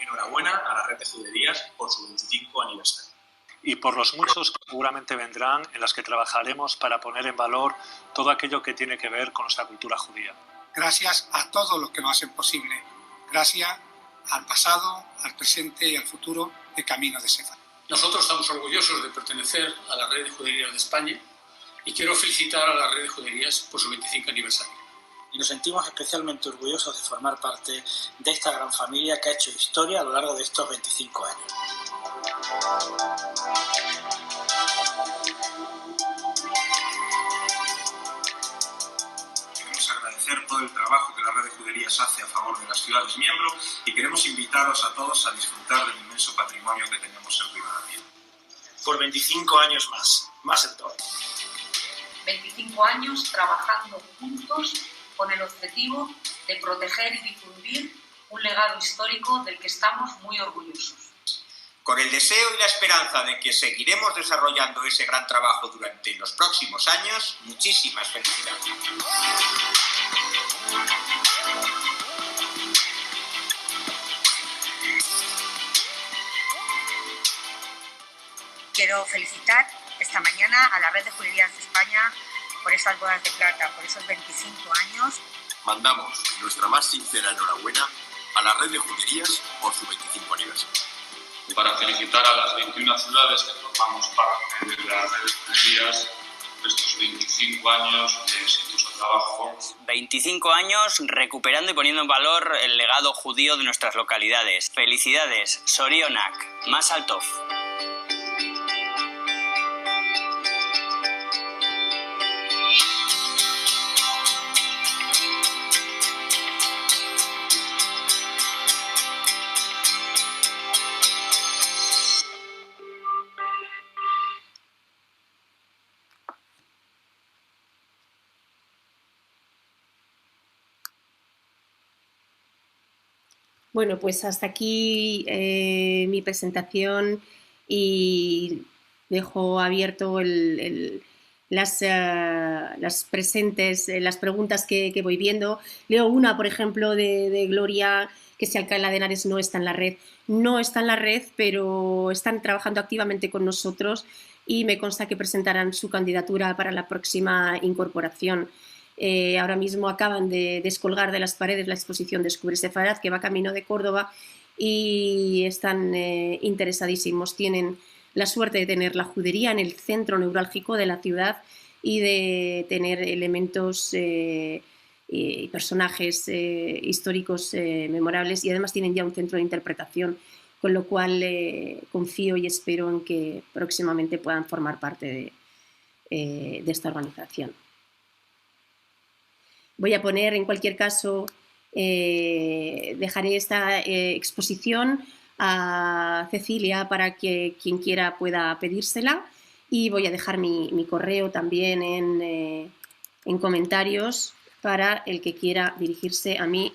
Enhorabuena a la Red de Juderías por su 25 aniversario. Y por los muchos que seguramente vendrán, en las que trabajaremos para poner en valor todo aquello que tiene que ver con nuestra cultura judía. Gracias a todos los que lo hacen posible. Gracias al pasado, al presente y al futuro de Camino de Sefardí. Nosotros estamos orgullosos de pertenecer a la Red de Juderías de España y quiero felicitar a la Red de Juderías por su 25 aniversario. Y nos sentimos especialmente orgullosos de formar parte de esta gran familia que ha hecho historia a lo largo de estos 25 años. Queremos agradecer todo el trabajo que la Red de Juderías hace a favor de las ciudades miembros y queremos invitaros a todos a disfrutar del inmenso patrimonio que tenemos en Ribadavia. Por 25 años más en todo. 25 años trabajando juntos con el objetivo de proteger y difundir un legado histórico del que estamos muy orgullosos. Con el deseo y la esperanza de que seguiremos desarrollando ese gran trabajo durante los próximos años, muchísimas felicidades. Quiero felicitar esta mañana a la Red de Juderías de España por esas bodas de plata, por esos 25 años. Mandamos nuestra más sincera enhorabuena a la Red de Juderías por su 25 aniversario. Y para felicitar a las 21 ciudades que formamos parte de la Red de Juderías por estos 25 años de exitoso trabajo. 25 años recuperando y poniendo en valor el legado judío de nuestras localidades. Felicidades, Sorionak, Mazal Tov. Bueno, pues hasta aquí mi presentación y dejo abierto las presentes, las preguntas que voy viendo. Leo una, por ejemplo, de Gloria, que si Alcalá de Henares no está en la red. No está en la red, pero están trabajando activamente con nosotros y me consta que presentarán su candidatura para la próxima incorporación. Ahora mismo acaban de descolgar de las paredes la exposición Descubre Sefarad, que va camino de Córdoba, y están interesadísimos. Tienen la suerte de tener la judería en el centro neurálgico de la ciudad y de tener elementos y personajes históricos memorables, y además tienen ya un centro de interpretación, con lo cual confío y espero en que próximamente puedan formar parte de esta organización. Voy a poner, en cualquier caso, dejaré esta exposición a Cecilia para que quien quiera pueda pedírsela, y voy a dejar mi correo también en comentarios para el que quiera dirigirse a mí.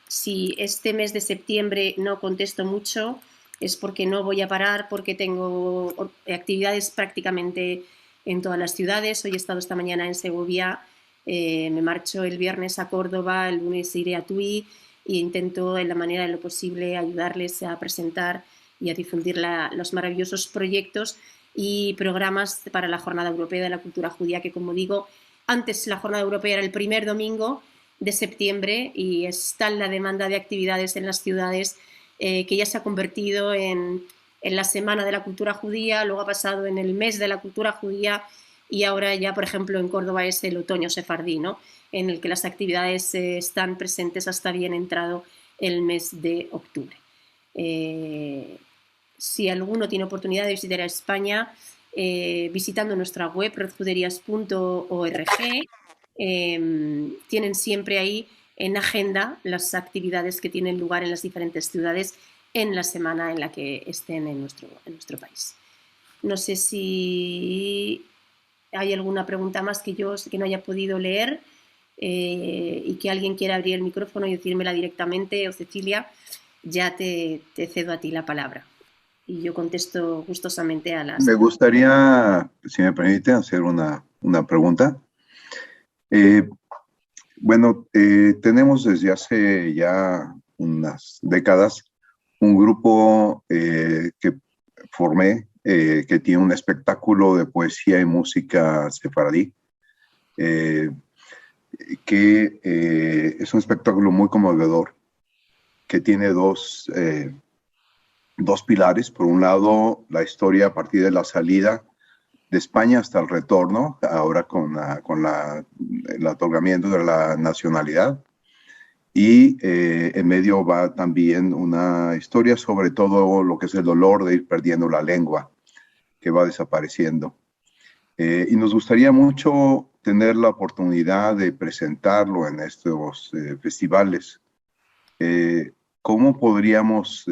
Si este mes de septiembre no contesto mucho es porque no voy a parar, porque tengo actividades prácticamente en todas las ciudades. Hoy he estado esta mañana en Segovia, me marcho el viernes a Córdoba, el lunes iré a Tui, e intento en la manera de lo posible ayudarles a presentar y a difundir los maravillosos proyectos y programas para la Jornada Europea de la Cultura Judía, que, como digo, antes la Jornada Europea era el primer domingo de septiembre, y está la demanda de actividades en las ciudades que ya se ha convertido en la Semana de la Cultura Judía, luego ha pasado en el Mes de la Cultura Judía, y ahora ya, por ejemplo, en Córdoba es el Otoño Sefardí, ¿no?, en el que las actividades están presentes hasta bien entrado el mes de octubre. Si alguno tiene oportunidad de visitar a España, visitando nuestra web redjuderías.org, tienen siempre ahí en agenda las actividades que tienen lugar en las diferentes ciudades en la semana en la que estén en nuestro país. No sé si hay alguna pregunta más que no haya podido leer y que alguien quiera abrir el micrófono y decírmela directamente, o Cecilia, ya te cedo a ti la palabra y yo contesto gustosamente a las... Me gustaría, si me permite, hacer una pregunta. Tenemos desde hace ya unas décadas un grupo que formé, que tiene un espectáculo de poesía y música sefaradí, que es un espectáculo muy conmovedor, que tiene dos pilares. Por un lado, la historia a partir de la salida de España hasta el retorno, ahora con el otorgamiento de la nacionalidad. Y en medio va también una historia sobre todo lo que es el dolor de ir perdiendo la lengua, que va desapareciendo. Y nos gustaría mucho tener la oportunidad de presentarlo en estos festivales. ¿Cómo podríamos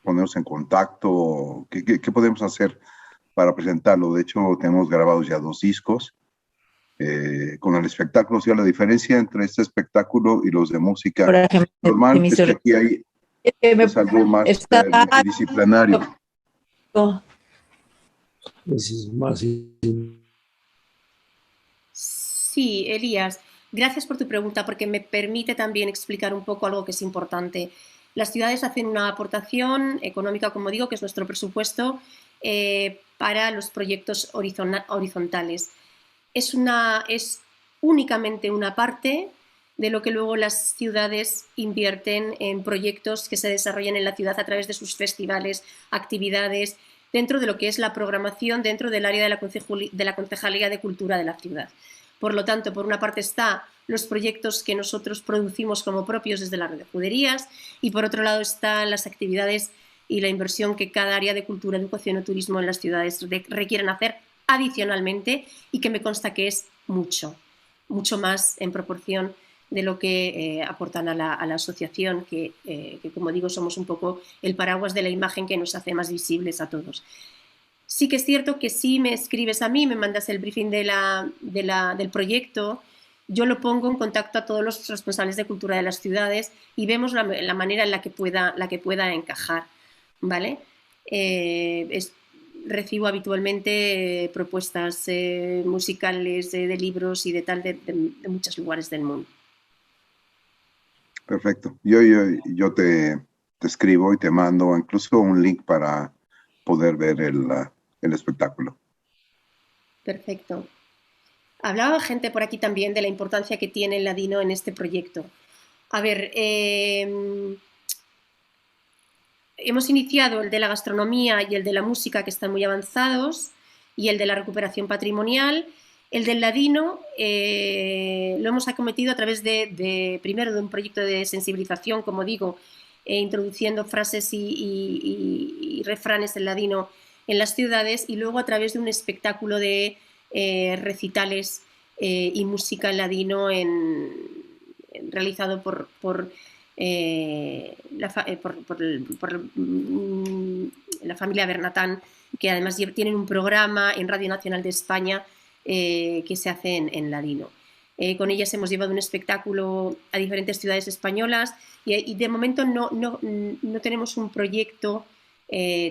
ponernos en contacto? ¿Qué podemos hacer para presentarlo? De hecho, tenemos grabados ya 2 discos con el espectáculo. O sea, la diferencia entre este espectáculo y los de música normal es que aquí hay es algo más multidisciplinario. Sí, Elías, gracias por tu pregunta, porque me permite también explicar un poco algo que es importante. Las ciudades hacen una aportación económica, como digo, que es nuestro presupuesto, para los proyectos horizontales. Es únicamente una parte de lo que luego las ciudades invierten en proyectos que se desarrollan en la ciudad a través de sus festivales, actividades, dentro de lo que es la programación dentro del área de la Concejalía de Cultura de la ciudad. Por lo tanto, por una parte está los proyectos que nosotros producimos como propios desde la red de juderías, y por otro lado están las actividades y la inversión que cada área de cultura, educación o turismo en las ciudades requieren hacer adicionalmente, y que me consta que es mucho más en proporción de lo que aportan a la asociación, que como digo, somos un poco el paraguas de la imagen que nos hace más visibles a todos. Sí que es cierto que si me escribes a mí, me mandas el briefing del proyecto, yo lo pongo en contacto a todos los responsables de cultura de las ciudades y vemos la manera en la que pueda encajar, ¿vale? recibo habitualmente propuestas musicales, de libros y de tal, de muchos lugares del mundo. Perfecto. Yo te escribo y te mando incluso un link para poder ver el espectáculo. Perfecto. Hablaba gente por aquí también de la importancia que tiene el ladino en este proyecto. A ver, hemos iniciado el de la gastronomía y el de la música, que están muy avanzados, y el de la recuperación patrimonial. El del ladino lo hemos acometido a través primero de un proyecto de sensibilización, como digo, introduciendo frases y refranes en ladino en las ciudades, y luego a través de un espectáculo de recitales y música en ladino realizado por la familia Bernatán, que además tienen un programa en Radio Nacional de España que se hace en ladino. Con ellas hemos llevado un espectáculo a diferentes ciudades españolas y de momento no tenemos un proyecto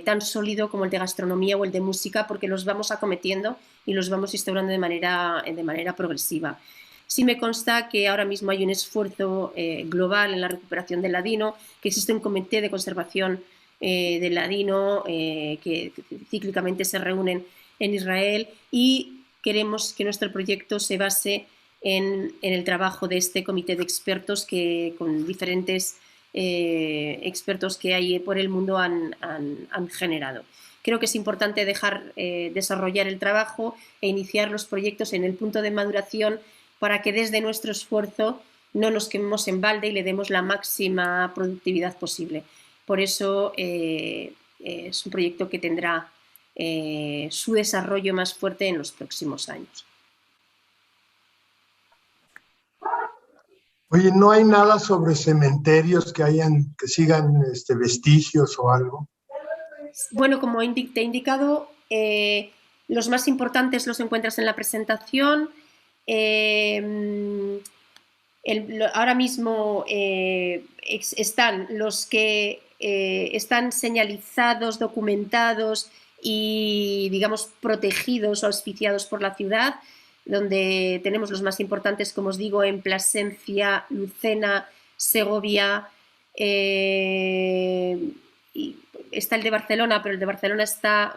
tan sólido como el de gastronomía o el de música, porque los vamos acometiendo y los vamos instaurando de manera progresiva. Sí me consta que ahora mismo hay un esfuerzo global en la recuperación del ladino, que existe un comité de conservación del ladino que cíclicamente se reúnen en Israel, y queremos que nuestro proyecto se base en el trabajo de este comité de expertos con diferentes expertos que hay por el mundo han generado. Creo que es importante dejar desarrollar el trabajo e iniciar los proyectos en el punto de maduración, para que desde nuestro esfuerzo no nos quememos en balde y le demos la máxima productividad posible. Por eso es un proyecto que tendrá su desarrollo más fuerte en los próximos años. Oye, ¿no hay nada sobre cementerios que sigan vestigios o algo? Bueno, como te he indicado, los más importantes los encuentras en la presentación. Ahora mismo están los que están señalizados, documentados y, digamos, protegidos o auspiciados por la ciudad, donde tenemos los más importantes, como os digo, en Plasencia, Lucena, Segovia, y está el de Barcelona, pero el de Barcelona está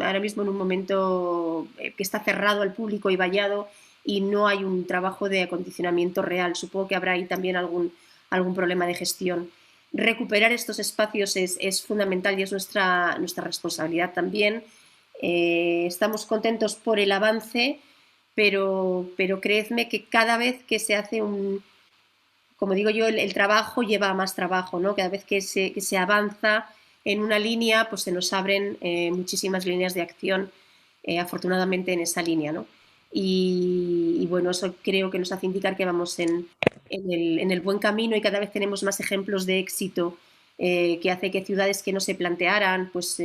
ahora mismo en un momento que está cerrado al público y vallado, y no hay un trabajo de acondicionamiento real. Supongo que habrá ahí también algún problema de gestión. Recuperar estos espacios es fundamental y es nuestra responsabilidad también. Estamos contentos por el avance, pero creedme que cada vez que se hace como digo yo, el trabajo lleva a más trabajo, ¿no? Cada vez que se avanza en una línea, pues se nos abren muchísimas líneas de acción, afortunadamente, en esa línea, ¿no? Y bueno, eso creo que nos hace indicar que vamos en el buen camino, y cada vez tenemos más ejemplos de éxito que hace que ciudades que no se plantearan, pues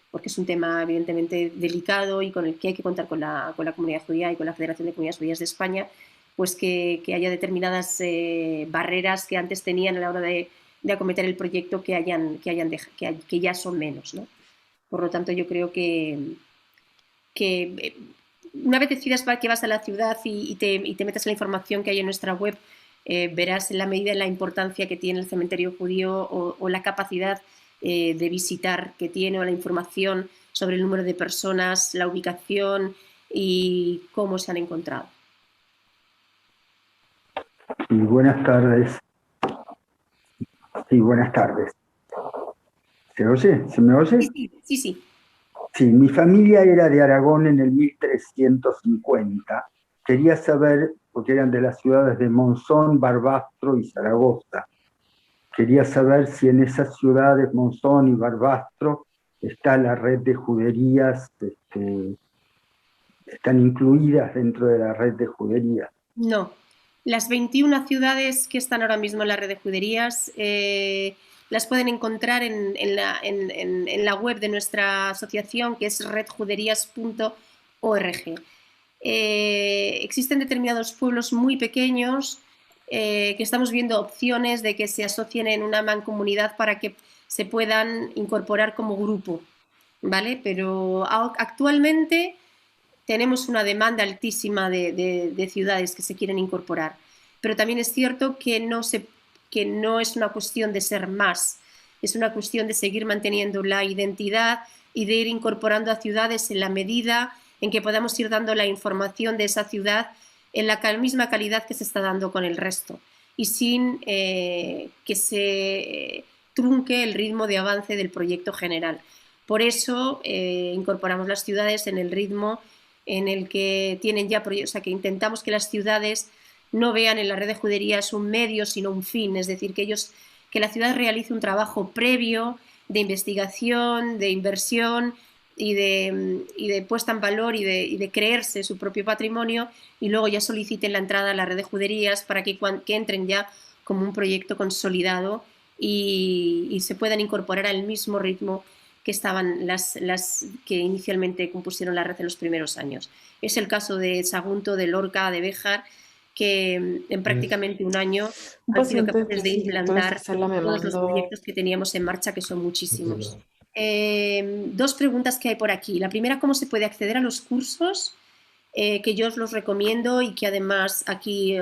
porque es un tema evidentemente delicado y con el que hay que contar con la comunidad judía y con la Federación de Comunidades Judías de España, pues que haya determinadas barreras que antes tenían a la hora de acometer el proyecto que ya son menos, ¿no? Por lo tanto, yo creo que una vez decidas que vas a la ciudad y te metas en la información que hay en nuestra web, verás en la medida de la importancia que tiene el cementerio judío o la capacidad de visitar que tiene, o la información sobre el número de personas, la ubicación y cómo se han encontrado. Sí, buenas tardes. Sí, buenas tardes. ¿Se oye? ¿Se me oye? Sí, sí. Sí, mi familia era de Aragón en el 1350. Quería saber, porque eran de las ciudades de Monzón, Barbastro y Zaragoza. Quería saber si en esas ciudades, Monzón y Barbastro, está la red de juderías, están incluidas dentro de la red de juderías. No. Las 21 ciudades que están ahora mismo en la red de juderías las pueden encontrar en la web de nuestra asociación, que es redjuderías.org. Existen determinados pueblos muy pequeños que estamos viendo opciones de que se asocien en una mancomunidad para que se puedan incorporar como grupo. ¿vale? Pero actualmente tenemos una demanda altísima de ciudades que se quieren incorporar, pero también es cierto que no es una cuestión de ser más, es una cuestión de seguir manteniendo la identidad y de ir incorporando a ciudades en la medida en que podamos ir dando la información de esa ciudad en la misma calidad que se está dando con el resto y sin que se trunque el ritmo de avance del proyecto general. Por eso incorporamos las ciudades en el ritmo en el que tienen ya proyectos, o sea, que intentamos que las ciudades no vean en la red de juderías un medio, sino un fin, es decir, que la ciudad realice un trabajo previo de investigación, de inversión y de puesta en valor y de creerse su propio patrimonio, y luego ya soliciten la entrada a la red de juderías para que entren ya como un proyecto consolidado y se puedan incorporar al mismo ritmo que estaban las que inicialmente compusieron la red en los primeros años. Es el caso de Sagunto, de Lorca, de Béjar, que en prácticamente un año han sido capaces de implantar todos los proyectos que teníamos en marcha, que son muchísimos. Dos preguntas que hay por aquí. La primera, ¿cómo se puede acceder a los cursos? Que yo os los recomiendo y que además aquí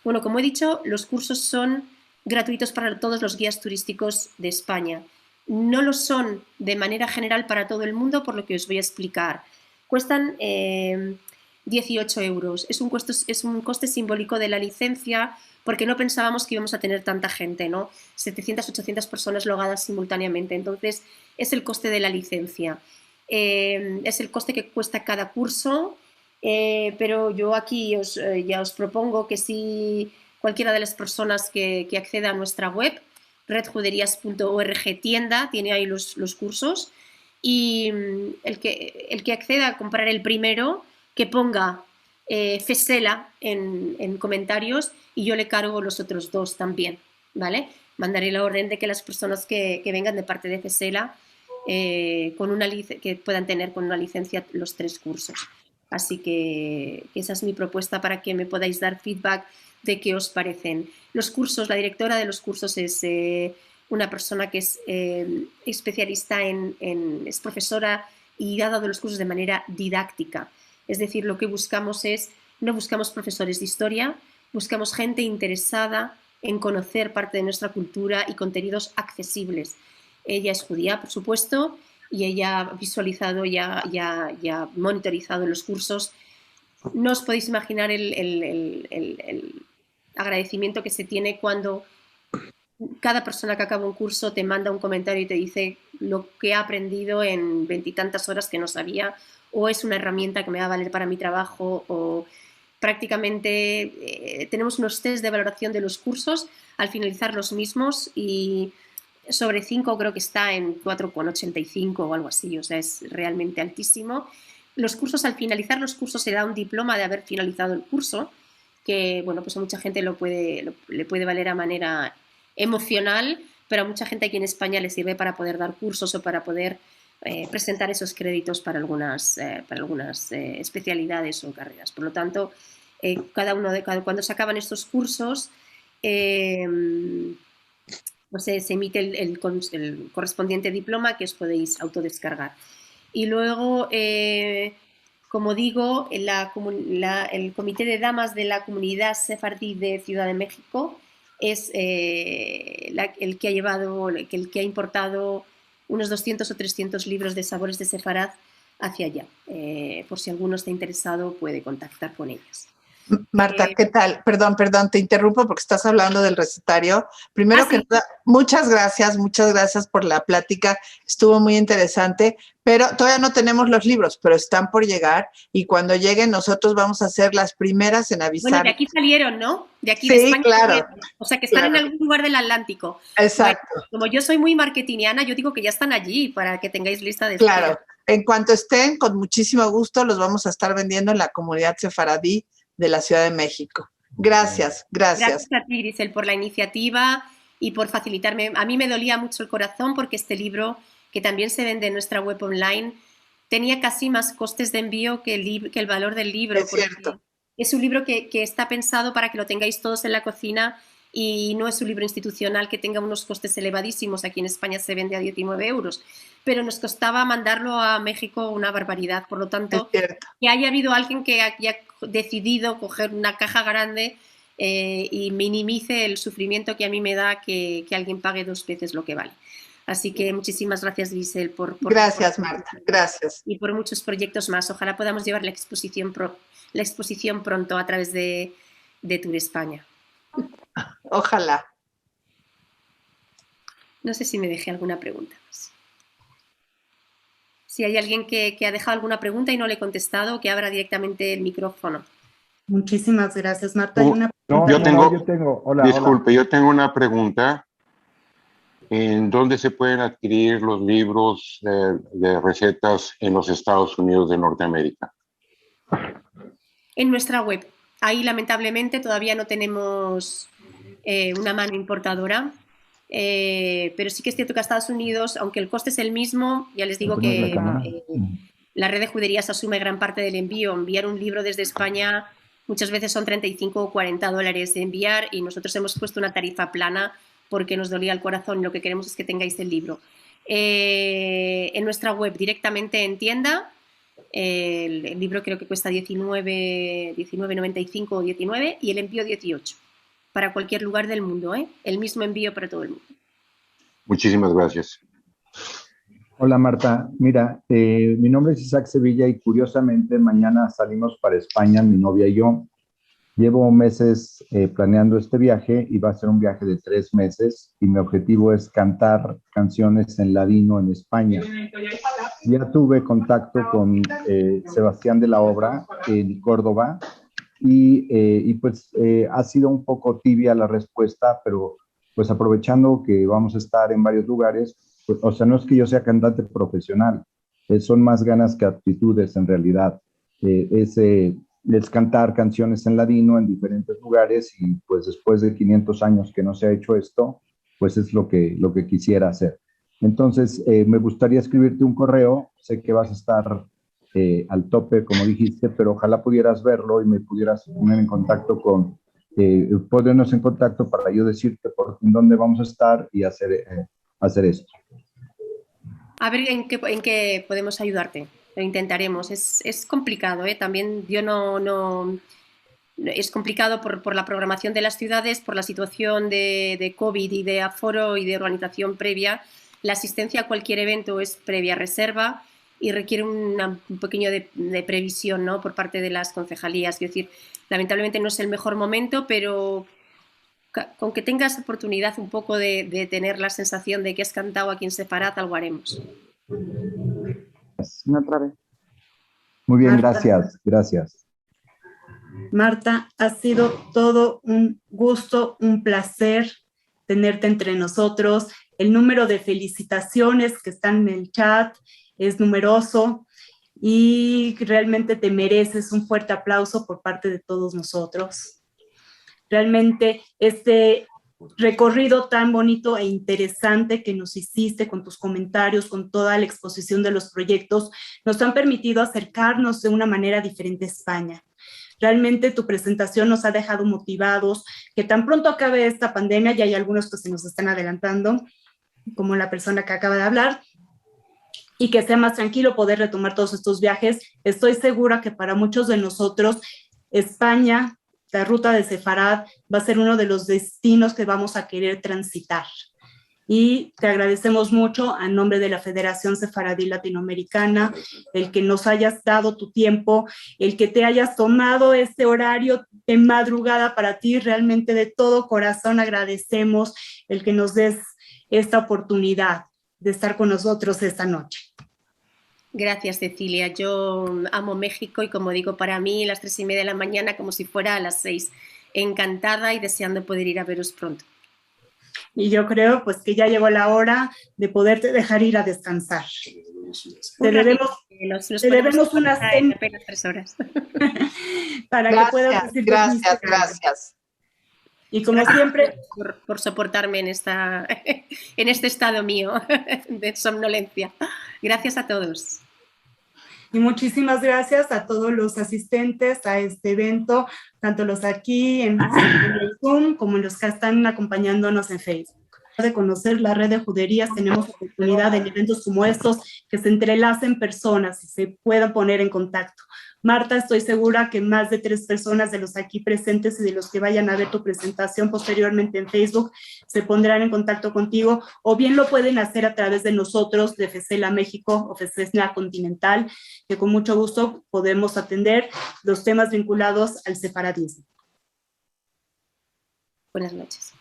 bueno, como he dicho, los cursos son gratuitos para todos los guías turísticos de España. No lo son de manera general para todo el mundo, por lo que os voy a explicar. Cuestan 18 euros. Es un coste simbólico de la licencia, porque no pensábamos que íbamos a tener tanta gente, ¿no? 700, 800 personas logadas simultáneamente. Entonces, es el coste de la licencia. Es el coste que cuesta cada curso, pero yo aquí ya os propongo que si cualquiera de las personas que acceda a nuestra web, redjuderías.org tienda, tiene ahí los cursos, y el que acceda a comprar el primero, que ponga FESELA en comentarios y yo le cargo los otros dos también, ¿vale? Mandaré la orden de que las personas que vengan de parte de FESELA que puedan tener con una licencia los 3 cursos. Así que esa es mi propuesta para que me podáis dar feedback de qué os parecen. Los cursos, la directora de los cursos es una persona que es especialista es profesora y ha dado los cursos de manera didáctica. Es decir, lo que buscamos no buscamos profesores de historia, buscamos gente interesada en conocer parte de nuestra cultura y contenidos accesibles. Ella es judía, por supuesto, y ella ha visualizado y ha monitorizado los cursos. No os podéis imaginar el agradecimiento que se tiene cuando cada persona que acaba un curso te manda un comentario y te dice lo que ha aprendido en 20 y tantas horas que no sabía, o es una herramienta que me va a valer para mi trabajo, o prácticamente tenemos unos test de valoración de los cursos al finalizar los mismos y sobre 5 creo que está en 4,85 o algo así, o sea, es realmente altísimo. Los cursos, al finalizar los cursos se da un diploma de haber finalizado el curso, que bueno, pues a mucha gente le puede valer a manera emocional, pero a mucha gente aquí en España le sirve para poder dar cursos o para poder presentar esos créditos para algunas especialidades o carreras. Por lo tanto, cuando se acaban estos cursos, pues se emite el correspondiente diploma que os podéis autodescargar. Y luego, como digo, el Comité de Damas de la Comunidad Sefardí de Ciudad de México es el que ha importado unos 200 o 300 libros de sabores de Sefarad hacia allá. Por si alguno está interesado, puede contactar con ellas. Marta, ¿qué tal? Perdón, te interrumpo porque estás hablando del recetario. Primero que nada, muchas gracias por la plática, estuvo muy interesante, pero todavía no tenemos los libros, pero están por llegar y cuando lleguen nosotros vamos a ser las primeras en avisar. Bueno, de aquí salieron, ¿no? De aquí sí, de España. Claro. O sea, que están en algún lugar del Atlántico. Exacto. Bueno, como yo soy muy marketingiana, yo digo que ya están allí para que tengáis lista de espera. Claro, en cuanto estén, con muchísimo gusto los vamos a estar vendiendo en la comunidad sefaradí de la Ciudad de México. Gracias. Gracias a ti, Grisel, por la iniciativa y por facilitarme. A mí me dolía mucho el corazón porque este libro, que también se vende en nuestra web online, tenía casi más costes de envío que el valor del libro. Es cierto. Es un libro que está pensado para que lo tengáis todos en la cocina y no es un libro institucional que tenga unos costes elevadísimos. Aquí en España se vende a 19 euros. pero nos costaba mandarlo a México una barbaridad. Por lo tanto, que haya habido alguien que haya decidido coger una caja grande y minimice el sufrimiento que a mí me da que alguien pague 2 veces lo que vale. Así que muchísimas gracias, Giselle, gracias, Marta, gracias. Y por muchos proyectos más. Ojalá podamos llevar la exposición pronto a través de Tour España. Ojalá. No sé si me dejé alguna pregunta más. Si hay alguien que ha dejado alguna pregunta y no le he contestado, que abra directamente el micrófono. Muchísimas gracias, Marta. Yo tengo una pregunta. ¿En dónde se pueden adquirir los libros de recetas en los Estados Unidos de Norteamérica? En nuestra web. Ahí, lamentablemente, todavía no tenemos una mano importadora, pero sí que es cierto que a Estados Unidos, aunque el coste es el mismo, ya les digo que la red de juderías asume gran parte del envío. Enviar un libro desde España muchas veces son 35 o 40 dólares de enviar, y nosotros hemos puesto una tarifa plana porque nos dolía el corazón. Lo que queremos es que tengáis el libro. En nuestra web, directamente en tienda, el libro creo que cuesta 19,95 o 19, y el envío 18, para cualquier lugar del mundo, el mismo envío para todo el mundo. Muchísimas gracias. Hola, Marta. Mira, mi nombre es Isaac Sevilla y curiosamente mañana salimos para España, mi novia y yo. Llevo meses planeando este viaje y va a ser un viaje de 3 meses, y mi objetivo es cantar canciones en ladino en España. Ya tuve contacto con Sebastián de la Obra en Córdoba y pues ha sido un poco tibia la respuesta, pero pues aprovechando que vamos a estar en varios lugares, pues, o sea, no es que yo sea cantante profesional, son más ganas que aptitudes en realidad. Es cantar canciones en ladino en diferentes lugares, y pues después de 500 años que no se ha hecho esto, pues es lo que quisiera hacer. Entonces, me gustaría escribirte un correo. Sé que vas a estar al tope, como dijiste, pero ojalá pudieras verlo y me pudieras poner en contacto ponernos en contacto para yo decirte en dónde vamos a estar y hacer esto. A ver en qué podemos ayudarte. Lo intentaremos. Es complicado, también yo no es complicado por la programación de las ciudades, por la situación de COVID y de aforo y de organización previa. La asistencia a cualquier evento es previa reserva y requiere un pequeño de previsión, ¿no?, por parte de las concejalías. Es decir, lamentablemente no es el mejor momento, pero con que tengas oportunidad un poco de tener la sensación de que has cantado aquí en Sefarad, algo haremos. Otra vez. Muy bien, Marta, gracias. Marta, ha sido todo un gusto, un placer tenerte entre nosotros. El número de felicitaciones que están en el chat es numeroso y realmente te mereces un fuerte aplauso por parte de todos nosotros. Realmente este recorrido tan bonito e interesante que nos hiciste con tus comentarios, con toda la exposición de los proyectos, nos han permitido acercarnos de una manera diferente a España. Realmente tu presentación nos ha dejado motivados, que tan pronto acabe esta pandemia, ya hay algunos que se nos están adelantando, como la persona que acaba de hablar, y que sea más tranquilo poder retomar todos estos viajes. Estoy segura que para muchos de nosotros, España, la ruta de Sefarad, va a ser uno de los destinos que vamos a querer transitar. Y te agradecemos mucho a nombre de la Federación Sefaradí Latinoamericana, el que nos hayas dado tu tiempo, el que te hayas tomado este horario de madrugada para ti. Realmente de todo corazón agradecemos el que nos des esta oportunidad de estar con nosotros esta noche. Gracias, Cecilia. Yo amo México y, como digo, para mí las 3:30 de la mañana como si fuera a las 6. Encantada y deseando poder ir a veros pronto. Y yo creo pues que ya llegó la hora de poderte dejar ir a descansar. Te debemos una cena apenas 3 horas. Para que puedas decir gracias. Y como siempre, por soportarme en este estado mío de somnolencia. Gracias a todos. Y muchísimas gracias a todos los asistentes a este evento, tanto los aquí en el Zoom como los que están acompañándonos en Facebook. De conocer la red de juderías, tenemos oportunidad en eventos como estos que se entrelacen personas y se puedan poner en contacto. Marta, estoy segura que más de 3 personas de los aquí presentes y de los que vayan a ver tu presentación posteriormente en Facebook se pondrán en contacto contigo, o bien lo pueden hacer a través de nosotros, de FECELA México o FECELA Continental, que con mucho gusto podemos atender los temas vinculados al separadismo. Buenas noches.